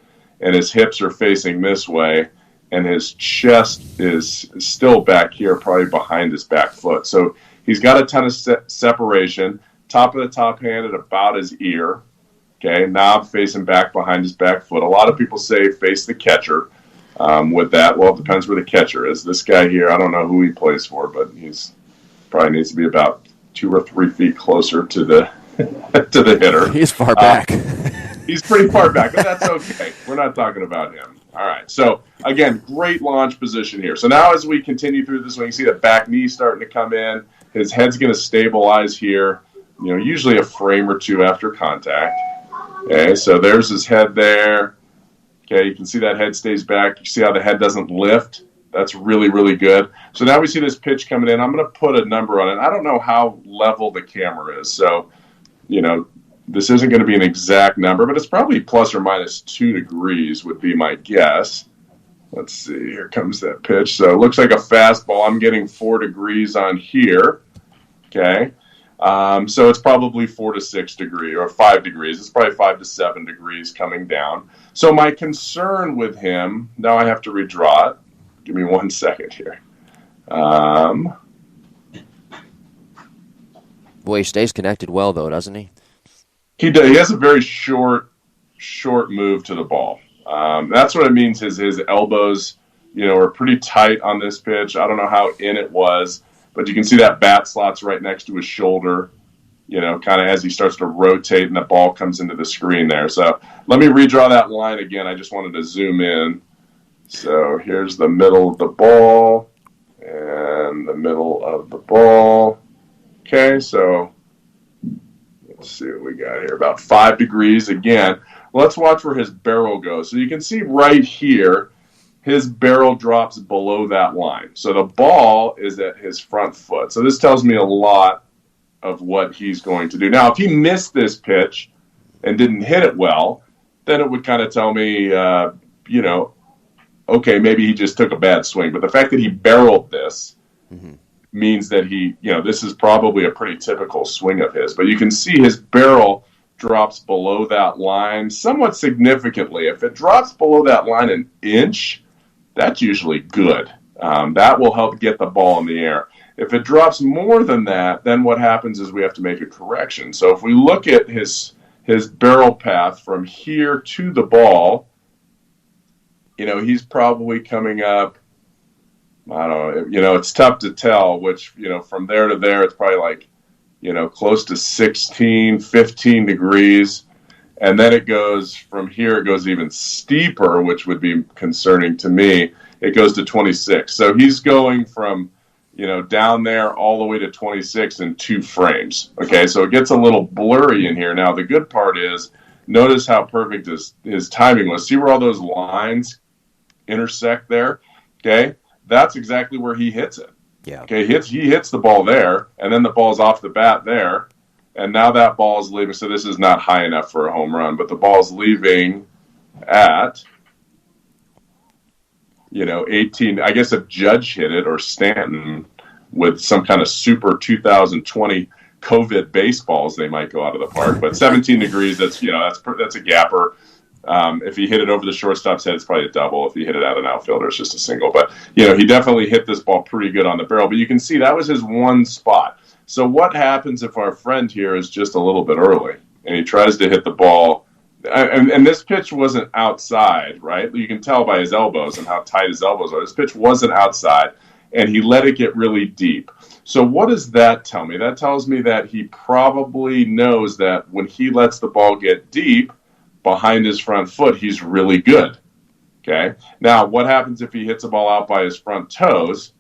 and his hips are facing this way, and his chest is still back here, probably behind his back foot. So he's got a ton of separation. Top of the top hand at about his ear. Okay, knob facing back behind his back foot. A lot of people say face the catcher with that. Well, it depends where the catcher is. This guy here, I don't know who he plays for, but he's probably needs to be about 2 or 3 feet closer to the to the hitter. He's far back. He's pretty far back, but that's okay. We're not talking about him. All right. So, again, great launch position here. So now as we continue through this swing, you see the back knee starting to come in. His head's going to stabilize here, usually a frame or two after contact. Okay, so there's his head there. Okay, you can see that head stays back. You see how the head doesn't lift? That's really, really good. So now we see this pitch coming in. I'm going to put a number on it. I don't know how level the camera is. So, this isn't going to be an exact number, but it's probably plus or minus 2 degrees would be my guess. Let's see. Here comes that pitch. So it looks like a fastball. I'm getting 4 degrees on here. Okay. So it's probably 4 to 6 degrees or 5 degrees. It's probably 5 to 7 degrees coming down. So my concern with him, now I have to redraw it. Give me 1 second here. Boy, he stays connected well, though, doesn't he? He does. He has a very short move to the ball. That's what it means. His elbows, are pretty tight on this pitch. I don't know how in it was, but you can see that bat slot's right next to his shoulder, kind of as he starts to rotate and the ball comes into the screen there. So let me redraw that line again. I just wanted to zoom in. So here's the middle of the ball and the middle of the ball. Okay, so let's see what we got here. About 5 degrees again. Let's watch where his barrel goes. So you can see right here, his barrel drops below that line. So the ball is at his front foot. So this tells me a lot of what he's going to do. Now, if he missed this pitch and didn't hit it well, then it would kind of tell me, okay, maybe he just took a bad swing. But the fact that he barreled this means that this is probably a pretty typical swing of his. But you can see his barrel drops below that line somewhat significantly. If it drops below that line an inch, that's usually good. That will help get the ball in the air. If it drops more than that, then what happens is we have to make a correction. So if we look at his barrel path from here to the ball, he's probably coming up, I don't know, it's tough to tell, which, from there to there, it's probably like, close to 16, 15 degrees. And then it goes from here, it goes even steeper, which would be concerning to me. It goes to 26. So he's going from, down there all the way to 26 in 2 frames. Okay, so it gets a little blurry in here. Now, the good part is, notice how perfect his timing was. See where all those lines intersect there, okay, that's exactly where he hits it. Yeah. Okay, he hits the ball there, and then the ball's off the bat there, and now that ball is leaving. So this is not high enough for a home run, but the ball's leaving at 18. I guess if Judge hit it or Stanton with some kind of super 2020 COVID baseballs, they might go out of the park. But 17 degrees, that's a gapper. If he hit it over the shortstop's head, it's probably a double. If he hit it at an outfielder, it's just a single. But he definitely hit this ball pretty good on the barrel. But you can see that was his one spot. So what happens if our friend here is just a little bit early and he tries to hit the ball? And this pitch wasn't outside, right? You can tell by his elbows and how tight his elbows are. This pitch wasn't outside, and he let it get really deep. So what does that tell me? That tells me that he probably knows that when he lets the ball get deep behind his front foot, he's really good. Okay? Now, what happens if he hits a ball out by his front toes?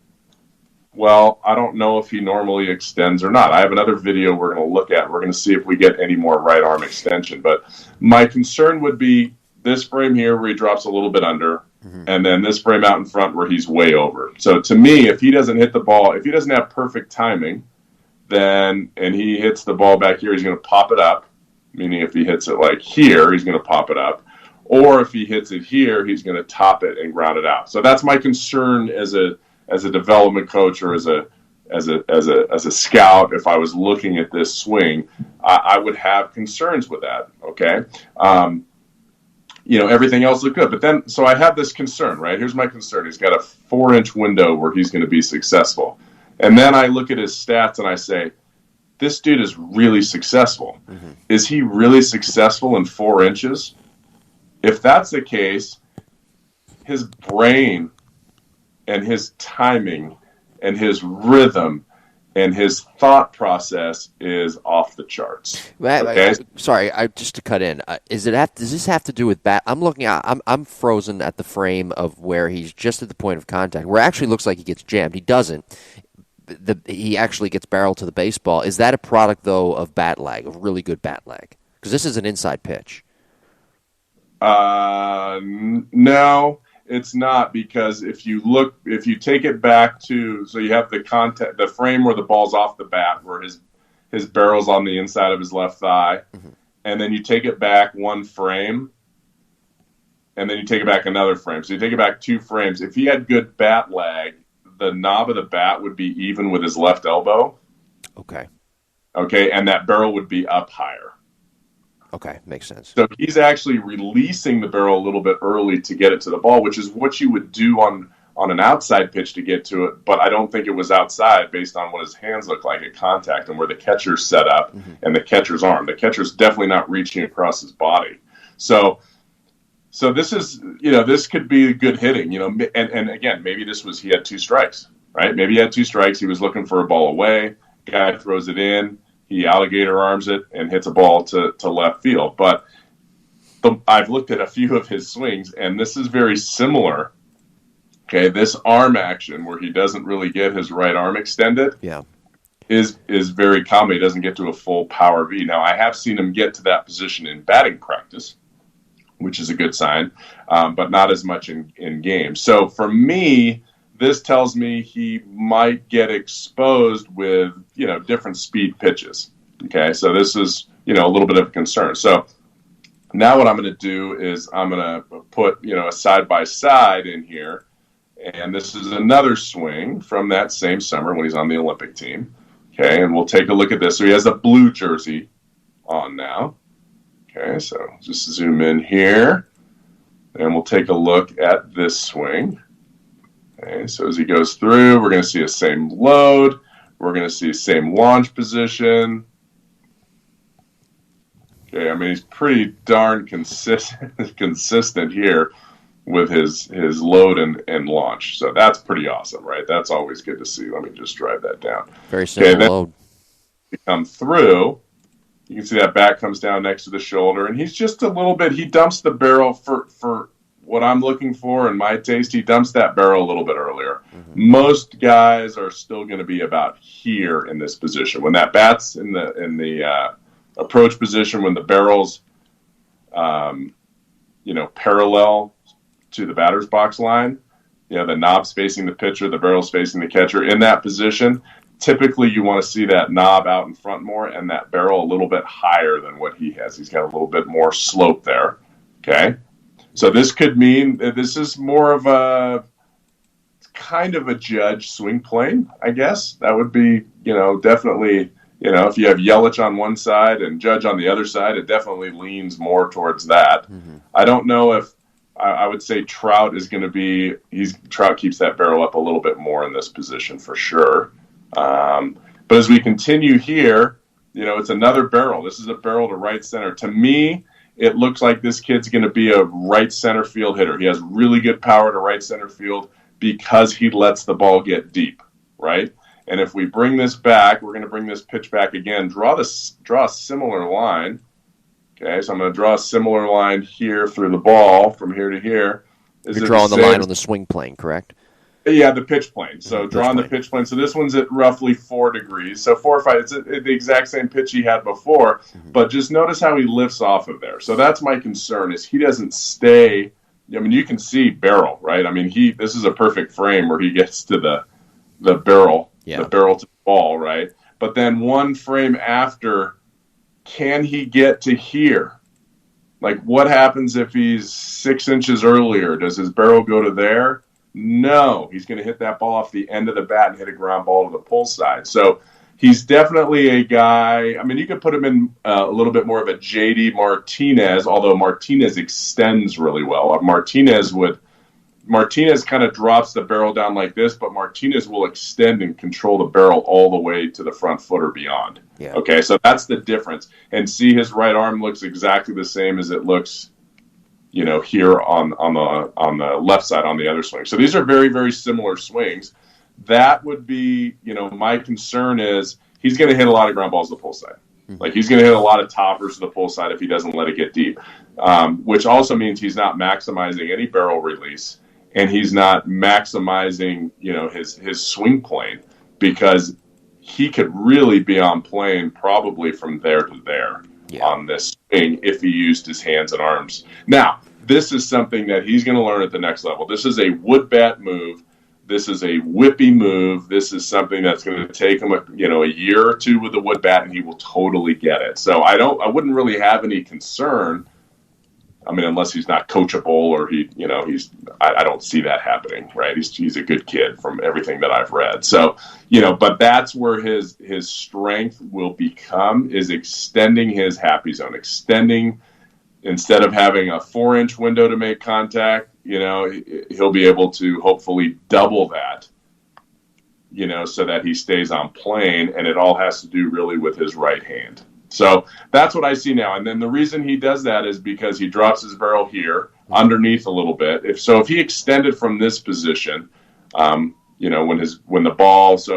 Well, I don't know if he normally extends or not. I have another video we're going to look at. We're going to see if we get any more right arm extension. But my concern would be this frame here where he drops a little bit under, and then this frame out in front where he's way over. So to me, if he doesn't hit the ball, if he doesn't have perfect timing, and he hits the ball back here, he's going to pop it up, meaning if he hits it like here, he's going to pop it up. Or if he hits it here, he's going to top it and ground it out. So that's my concern as a development coach or as a scout. If I was looking at this swing, I would have concerns with that. Okay. Everything else looked good, but then, so I have this concern, right? Here's my concern. He's got a 4-inch window where he's going to be successful. And then I look at his stats and I say, this dude is really successful. Is he really successful in 4 inches? If that's the case, his brain and his timing and his rhythm and his thought process is off the charts. Okay? Sorry, just to cut in. Does this have to do with bat? I'm looking at. I'm frozen at the frame of where he's just at the point of contact, where it actually looks like he gets jammed. He doesn't. He actually gets barreled to the baseball. Is that a product though of bat lag, of really good bat lag? Because this is an inside pitch. No. It's not, because if you take it back to, so you have the frame where the ball's off the bat, where his barrel's on the inside of his left thigh, and then you take it back one frame, and then you take it back another frame. So you take it back 2 frames. If he had good bat lag, the knob of the bat would be even with his left elbow. Okay, and that barrel would be up higher. Okay, makes sense. So he's actually releasing the barrel a little bit early to get it to the ball, which is what you would do on an outside pitch to get to it. But I don't think it was outside based on what his hands look like at contact and where the catcher's set up and the catcher's arm. The catcher's definitely not reaching across his body. So this is, this could be good hitting, and again, maybe he had 2 strikes, right? Maybe he had 2 strikes. He was looking for a ball away. Guy throws it in. He alligator arms it and hits a ball to left field. But I've looked at a few of his swings, and this is very similar. Okay, this arm action where he doesn't really get his right arm extended is very common. He doesn't get to a full power V. Now, I have seen him get to that position in batting practice, which is a good sign, but not as much in games. So for me, this tells me he might get exposed with, different speed pitches. Okay, so this is, a little bit of a concern. So now what I'm going to do is I'm going to put, a side-by-side in here. And this is another swing from that same summer when he's on the Olympic team. Okay, and we'll take a look at this. So he has a blue jersey on now. Okay, so just zoom in here. And we'll take a look at this swing. Okay, so as he goes through, we're going to see the same load. We're going to see the same launch position. Okay, I mean, he's pretty darn consistent here with his load and launch. So that's pretty awesome, right? That's always good to see. Let me just drive that down. Very simple load. You come through, you can see that bat comes down next to the shoulder, and he's just a little bit, he dumps the barrel for what I'm looking for in my taste. He dumps that barrel a little bit earlier. Most guys are still going to be about here in this position. When that bat's in the approach position, when the barrel's parallel to the batter's box line, the knob's facing the pitcher, the barrel's facing the catcher. In that position, typically you want to see that knob out in front more and that barrel a little bit higher than what he has. He's got a little bit more slope there. Okay. So this could mean that this is more of a kind of a judge swing plane, I guess. That would be, definitely, if you have Yelich on one side and Judge on the other side, it definitely leans more towards that. Mm-hmm. I don't know if I would say Trout is going to be, Trout keeps that barrel up a little bit more in this position for sure. But as we continue here, it's another barrel. This is a barrel to right center. To me, it looks like this kid's going to be a right center field hitter. He has really good power to right center field because he lets the ball get deep, right? And if we bring this back, we're going to bring this pitch back again. Draw a similar line. Okay, so I'm going to draw a similar line here through the ball from here to here. You're drawing the line on the swing plane, correct? Yeah, the pitch plane. So drawing the pitch plane. So this one's at roughly 4 degrees. So 4 or 5, it's the exact same pitch he had before. Mm-hmm. But just notice how he lifts off of there. So that's my concern is he doesn't stay. I mean, you can see barrel, right? I mean, this is a perfect frame where he gets to the barrel, the barrel to the ball, right? But then one frame after, can he get to here? Like, what happens if he's 6 inches earlier? Does his barrel go to there? No, he's going to hit that ball off the end of the bat and hit a ground ball to the pull side. So he's definitely a guy. I mean, you could put him in a little bit more of a JD Martinez, although Martinez extends really well. Martinez kind of drops the barrel down like this, but Martinez will extend and control the barrel all the way to the front foot or beyond. Yeah. Okay, so that's the difference. And see, his right arm looks exactly the same as it looks here on the left side on the other swing. So these are very, very similar swings. That would be, my concern is he's going to hit a lot of ground balls to the pull side. Mm-hmm. Like he's going to hit a lot of toppers to the pull side if he doesn't let it get deep, which also means he's not maximizing any barrel release and he's not maximizing, his swing plane because he could really be on plane probably from there to there. Yeah. On this swing if he used his hands and arms. Now, this is something that he's going to learn at the next level. This is a wood bat move. This is a whippy move. This is something that's going to take him a year or two with the wood bat, and he will totally get it. So I wouldn't really have any concern. I mean, unless he's not coachable or I don't see that happening, right? He's a good kid from everything that I've read. So, but that's where his strength will become is extending his happy zone, extending instead of having a 4-inch window to make contact, he'll be able to hopefully double that, so that he stays on plane, and it all has to do really with his right hand. So that's what I see now. And then the reason he does that is because he drops his barrel here underneath a little bit. If he extended from this position, when the ball's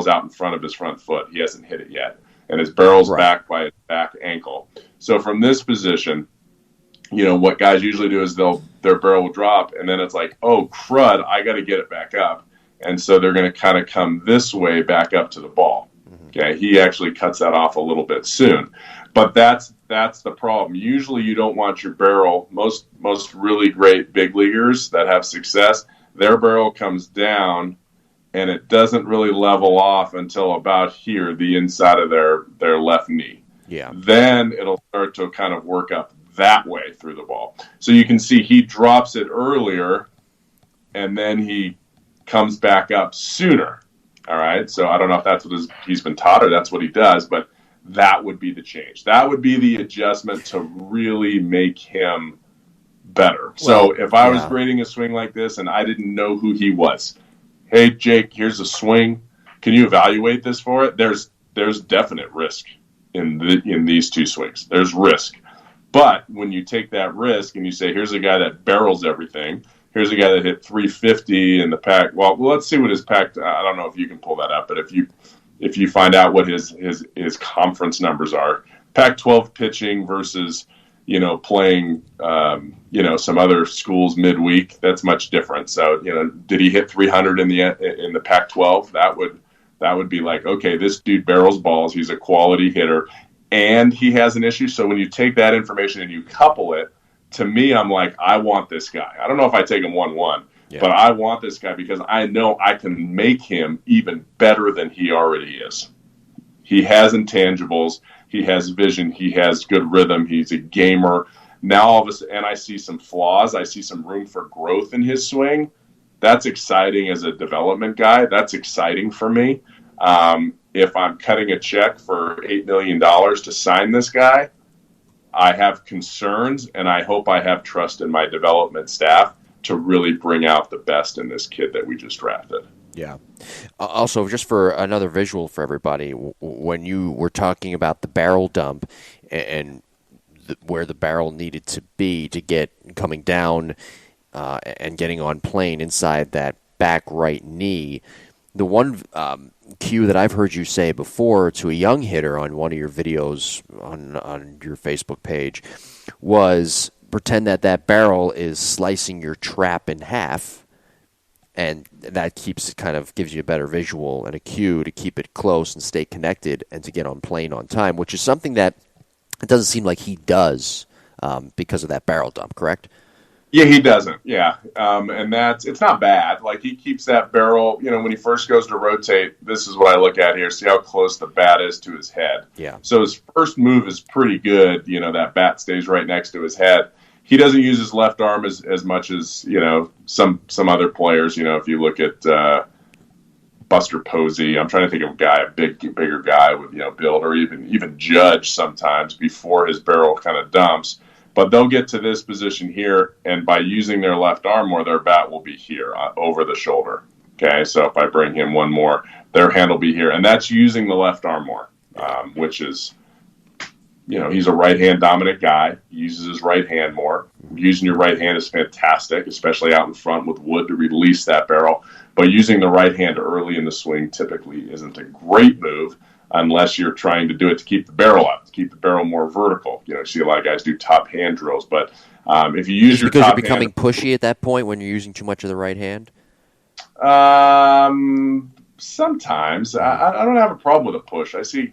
out in front of his front foot, he hasn't hit it yet. And his barrel's back by his back ankle. So from this position, what guys usually do is their barrel will drop and then it's like, oh crud, I got to get it back up. And so they're going to kind of come this way back up to the ball. Okay, he actually cuts that off a little bit soon, but that's the problem. Usually, you don't want your barrel. Most really great big leaguers that have success, their barrel comes down, and it doesn't really level off until about here, the inside of their left knee. Yeah. Then it'll start to kind of work up that way through the ball. So you can see he drops it earlier, and then he comes back up sooner. All right, so I don't know if that's what he's been taught or that's what he does, but that would be the change. That would be the adjustment to really make him better. So if I was grading a swing like this and I didn't know who he was, hey, Jake, here's a swing. Can you evaluate this for it? There's definite risk in these two swings. There's risk. But when you take that risk and you say, here's a guy that barrels everything, here's a guy that hit 350 in the pack. Well, let's see what his pack. I don't know if you can pull that up, but if you find out what his conference numbers are, Pac-12 pitching versus playing some other schools midweek, that's much different. So did he hit 300 in the Pac-12? That would be like, okay, this dude barrels balls. He's a quality hitter, and he has an issue. So when you take that information and you couple it to me, I'm like, I want this guy. I don't know if I take him 1-1, but I want this guy because I know I can make him even better than he already is. He has intangibles. He has vision. He has good rhythm. He's a gamer. Now all of a sudden, and I see some flaws. I see some room for growth in his swing. That's exciting as a development guy. That's exciting for me. If I'm cutting a check for $8 million to sign this guy, I have concerns, and I hope I have trust in my development staff to really bring out the best in this kid that we just drafted. Yeah. Also, just for another visual for everybody, when you were talking about the barrel dump and where the barrel needed to be to get coming down and getting on plane inside that back right knee, the one cue that I've heard you say before to a young hitter on one of your videos on your Facebook page was pretend that barrel is slicing your trap in half, and that gives you a better visual and a cue to keep it close and stay connected and to get on plane on time, which is something that it doesn't seem like he does because of that barrel dump, correct? Yeah, he doesn't. Yeah. And it's not bad. Like, he keeps that barrel, when he first goes to rotate, this is what I look at here. See how close the bat is to his head. Yeah. So his first move is pretty good. That bat stays right next to his head. He doesn't use his left arm as much as, some other players. If you look at Buster Posey, I'm trying to think of a guy, bigger guy with, build, or even Judge sometimes before his barrel kind of dumps. But they'll get to this position here, and by using their left arm more, their bat will be here over the shoulder. Okay, so if I bring him one more, their hand will be here. And that's using the left arm more, which is, he's a right-hand dominant guy. He uses his right hand more. Using your right hand is fantastic, especially out in front with wood to release that barrel. But using the right hand early in the swing typically isn't a great move, unless you're trying to do it to keep the barrel up, to keep the barrel more vertical. You see a lot of guys do top hand drills, but if you use your top hand... Because you're becoming pushy at that point when you're using too much of the right hand? Sometimes. I don't have a problem with a push. I see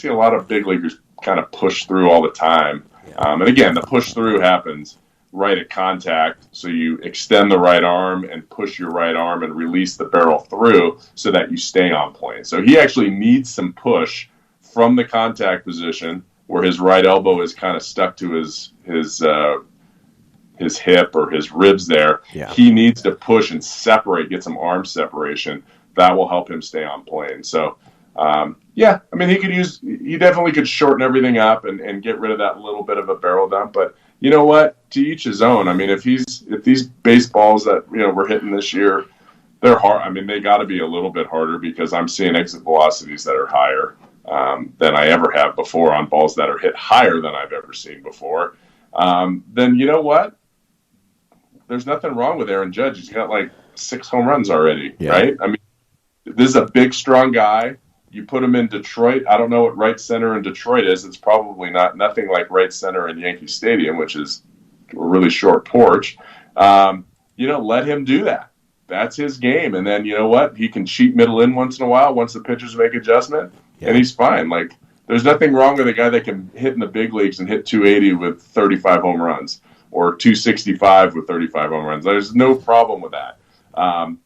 a lot of big leaguers kind of push through all the time. Yeah. And again, the push through happens right at contact, so you extend the right arm and push your right arm and release the barrel through so that you stay on plane. So he actually needs some push from the contact position where his right elbow is kind of stuck to his hip or his ribs there. Yeah. He needs to push and separate, get some arm separation. That will help him stay on plane. So, he definitely could shorten everything up and get rid of that little bit of a barrel dump, but you know what? To each his own. I mean, if these baseballs that we're hitting this year, they're hard. I mean, they got to be a little bit harder because I'm seeing exit velocities that are higher than I ever have before on balls that are hit higher than I've ever seen before. Then you know what? There's nothing wrong with Aaron Judge. He's got like 6 home runs already, right? I mean, this is a big, strong guy. You put him in Detroit. I don't know what right center in Detroit is. It's probably nothing like right center in Yankee Stadium, which is a really short porch. Let him do that. That's his game. And then you know what? He can cheat middle in once in a while once the pitchers make adjustment, and he's fine. Like, there's nothing wrong with a guy that can hit in the big leagues and hit 280 with 35 home runs or 265 with 35 home runs. There's no problem with that.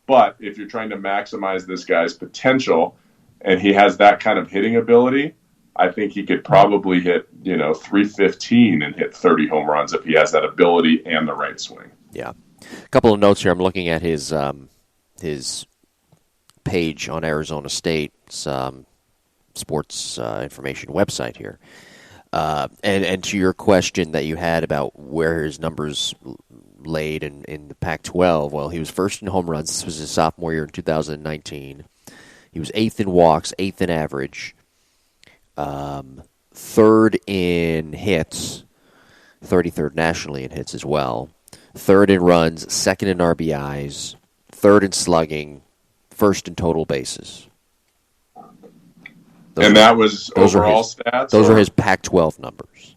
But if you're trying to maximize this guy's potential, and he has that kind of hitting ability, I think he could probably hit, 315 and hit 30 home runs if he has that ability and the right swing. Yeah. A couple of notes here. I'm looking at his page on Arizona State's sports information website here. And to your question that you had about where his numbers laid in the Pac-12, well, he was first in home runs. This was his sophomore year in 2019. He was 8th in walks, 8th in average, 3rd in hits, 33rd nationally in hits as well, 3rd in runs, 2nd in RBIs, 3rd in slugging, 1st in total bases. That was overall stats? Those are his Pac-12 numbers.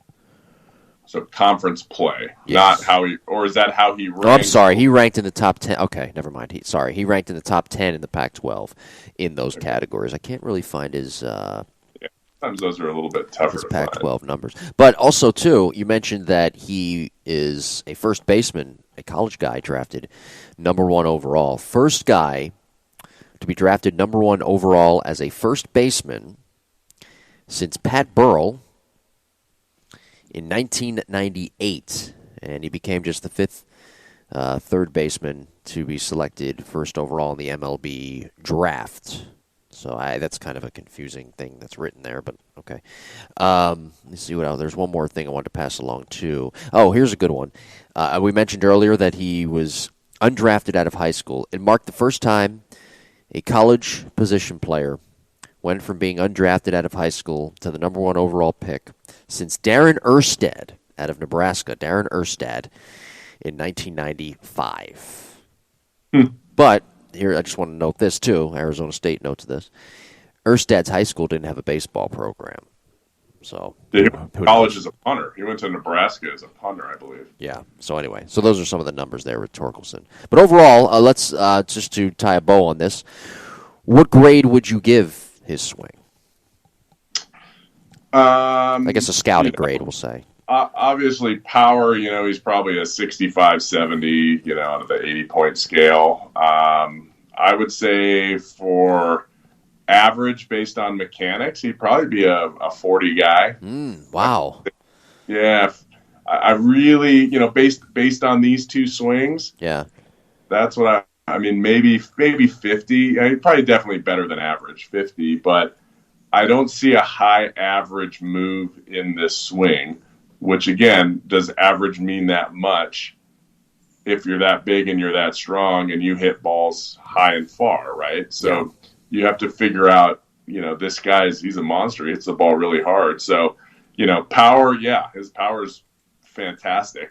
So conference play, not how he, or is that how he ranked? Oh, I'm sorry. He ranked in the top 10. Okay, never mind. He ranked in the top 10 in the Pac-12 in those categories. I can't really find his sometimes those are a little bit tougher his to find. Pac-12 numbers. But also, too, you mentioned that he is a first baseman, a college guy drafted number 1 overall. First guy to be drafted number 1 overall as a first baseman since Pat Burrell in 1998. And he became just the 5th third baseman to be selected first overall in the MLB draft. So that's kind of a confusing thing that's written there, but okay. Let's see what else. There's one more thing I wanted to pass along, too. Oh, here's a good one. We mentioned earlier that he was undrafted out of high school. It marked the first time a college position player went from being undrafted out of high school to the number 1 overall pick since Darren Erstad out of Nebraska. Darren Erstad in 1995. But here, I just want to note this, too. Arizona State notes this. Erstad's high school didn't have a baseball program. So he went to college as a punter. He went to Nebraska as a punter, I believe. Yeah. So anyway, so those are some of the numbers there with Torkelson. But overall, let's just to tie a bow on this, what grade would you give his swing? I guess a scouting grade, we'll say. Obviously, power, he's probably a 65, 70, out of the 80-point scale. I would say for average, based on mechanics, he'd probably be a 40 guy. Wow. Yeah. I really, based on these two swings, yeah, that's what I mean, maybe 50. Probably definitely better than average, 50. But I don't see a high average move in this swing. Which, again, does average mean that much if you're that big and you're that strong and you hit balls high and far, right? So you have to figure out, this he's a monster. He hits the ball really hard. So, power, his power is fantastic.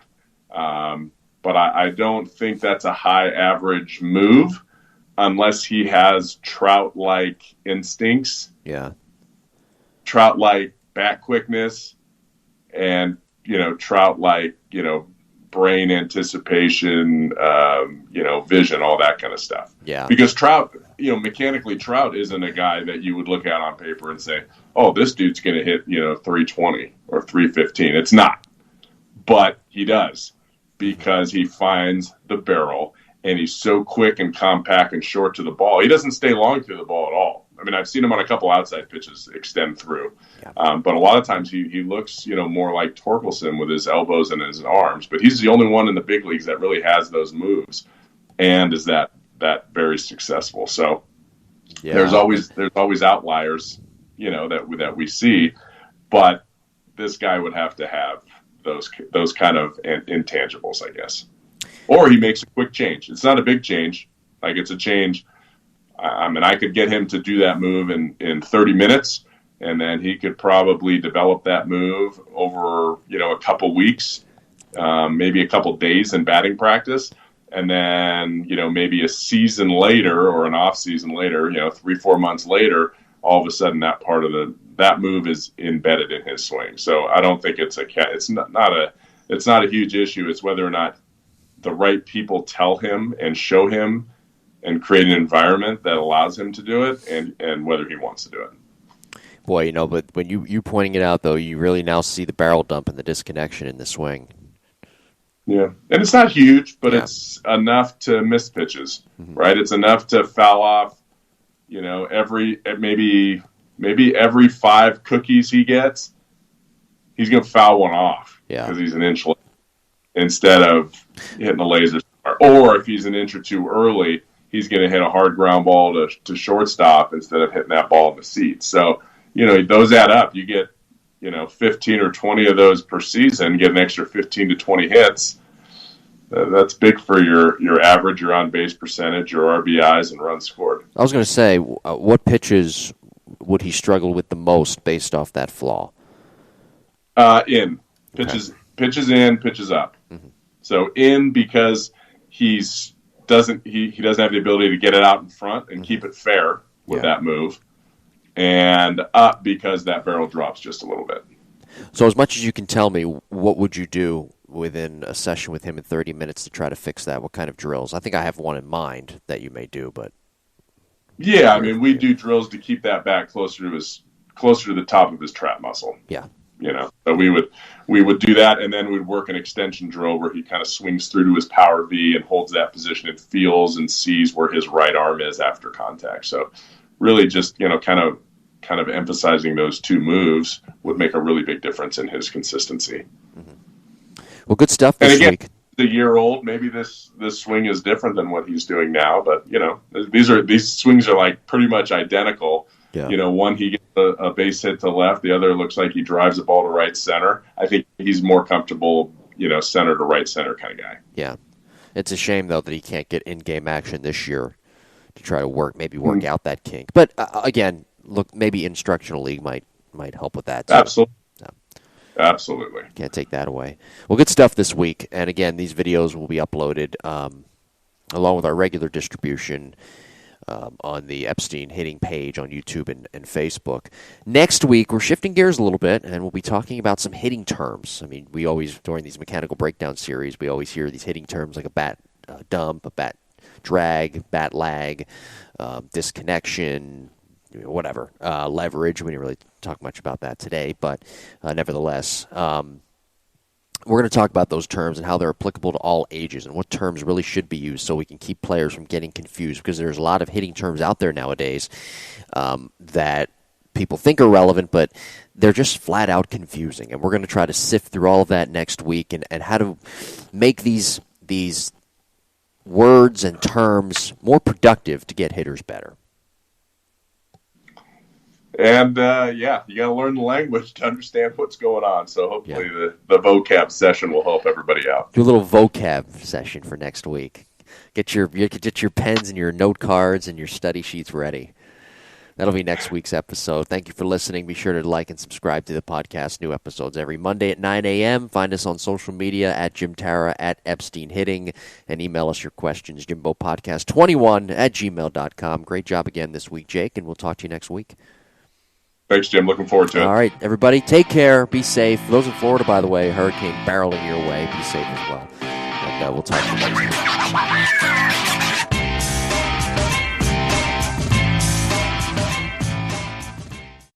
But I don't think that's a high average move unless he has Trout-like instincts. Yeah. Trout-like bat quickness. And, Trout-like, brain anticipation, vision, all that kind of stuff. Yeah. Because Trout, mechanically, Trout isn't a guy that you would look at on paper and say, oh, this dude's going to hit, 320 or 315. It's not. But he does because he finds the barrel and he's so quick and compact and short to the ball. He doesn't stay long to the ball at all. I mean, I've seen him on a couple outside pitches extend through. Yeah. But a lot of times he looks, more like Torkelson with his elbows and his arms. But he's the only one in the big leagues that really has those moves and is that very successful. So there's always outliers, that we see. But this guy would have to have those kind of intangibles, I guess. Or he makes a quick change. It's not a big change. Like, it's a change. I mean, I could get him to do that move in 30 minutes, and then he could probably develop that move over, a couple weeks, maybe a couple days in batting practice. And then, maybe a season later or an off season later, 3-4 months later, all of a sudden that move is embedded in his swing. So I don't think it's not a huge issue. It's whether or not the right people tell him and show him and create an environment that allows him to do it, and whether he wants to do it. Boy, but when you pointing it out, though, you really now see the barrel dump and the disconnection in the swing. Yeah, and it's not huge, but it's enough to miss pitches, right? It's enough to foul off, maybe every 5 cookies he gets, he's going to foul one off because he's an inch late instead of hitting a laser. Or if he's an inch or two early, he's going to hit a hard ground ball to shortstop instead of hitting that ball in the seats. So, those add up. You get, 15 or 20 of those per season, get an extra 15 to 20 hits. That's big for your average, your on-base percentage, your RBIs, and runs scored. I was going to say, what pitches would he struggle with the most based off that flaw? In. Pitches in, pitches up. Mm-hmm. So in because he doesn't have the ability to get it out in front and keep it fair with that move, and up because that barrel drops just a little bit. So as much as you can tell me, what would you do within a session with him in 30 minutes to try to fix that? What kind of drills? I think I have one in mind that you may do, but... Yeah, I mean, we do drills to keep that bat closer to closer to the top of his trap muscle. Yeah. So we would do that, and then we'd work an extension drill where he kind of swings through to his power V and holds that position and feels and sees where his right arm is after contact. So really just, kind of emphasizing those two moves would make a really big difference in his consistency. Mm-hmm. Well, good stuff this week. A year old, maybe this swing is different than what he's doing now, but these swings are like pretty much identical. Yeah. One he gets a base hit to left, the other looks like he drives the ball to right center. I think he's more comfortable, center to right center kind of guy. Yeah. It's a shame though that he can't get in-game action this year to try to work out that kink. But again, look, maybe Instructional League might help with that too. Absolutely. Absolutely. Can't take that away. Well, good stuff this week. And again, these videos will be uploaded along with our regular distribution on the Epstein Hitting page on YouTube and Facebook. Next week, we're shifting gears a little bit, and we'll be talking about some hitting terms. I mean, we always, during these mechanical breakdown series, we always hear these hitting terms like a bat dump, a bat drag, bat lag, disconnection, whatever, leverage. We didn't really talk much about that today, but nevertheless, we're going to talk about those terms and how they're applicable to all ages and what terms really should be used so we can keep players from getting confused, because there's a lot of hitting terms out there nowadays that people think are relevant, but they're just flat out confusing. And we're going to try to sift through all of that next week and how to make these words and terms more productive to get hitters better. And, you got to learn the language to understand what's going on. So hopefully the vocab session will help everybody out. Do a little vocab session for next week. Get your pens and your note cards and your study sheets ready. That'll be next week's episode. Thank you for listening. Be sure to like and subscribe to the podcast. New episodes every Monday at 9 a.m. Find us on social media at Jim Tara, at Epstein Hitting, and email us your questions, jimbopodcast21@gmail.com. Great job again this week, Jake, and we'll talk to you next week. Thanks, Jim. Looking forward to it. All right, everybody, take care. Be safe. For those in Florida, by the way, hurricane barreling your way. Be safe as well. And we'll talk to you next week.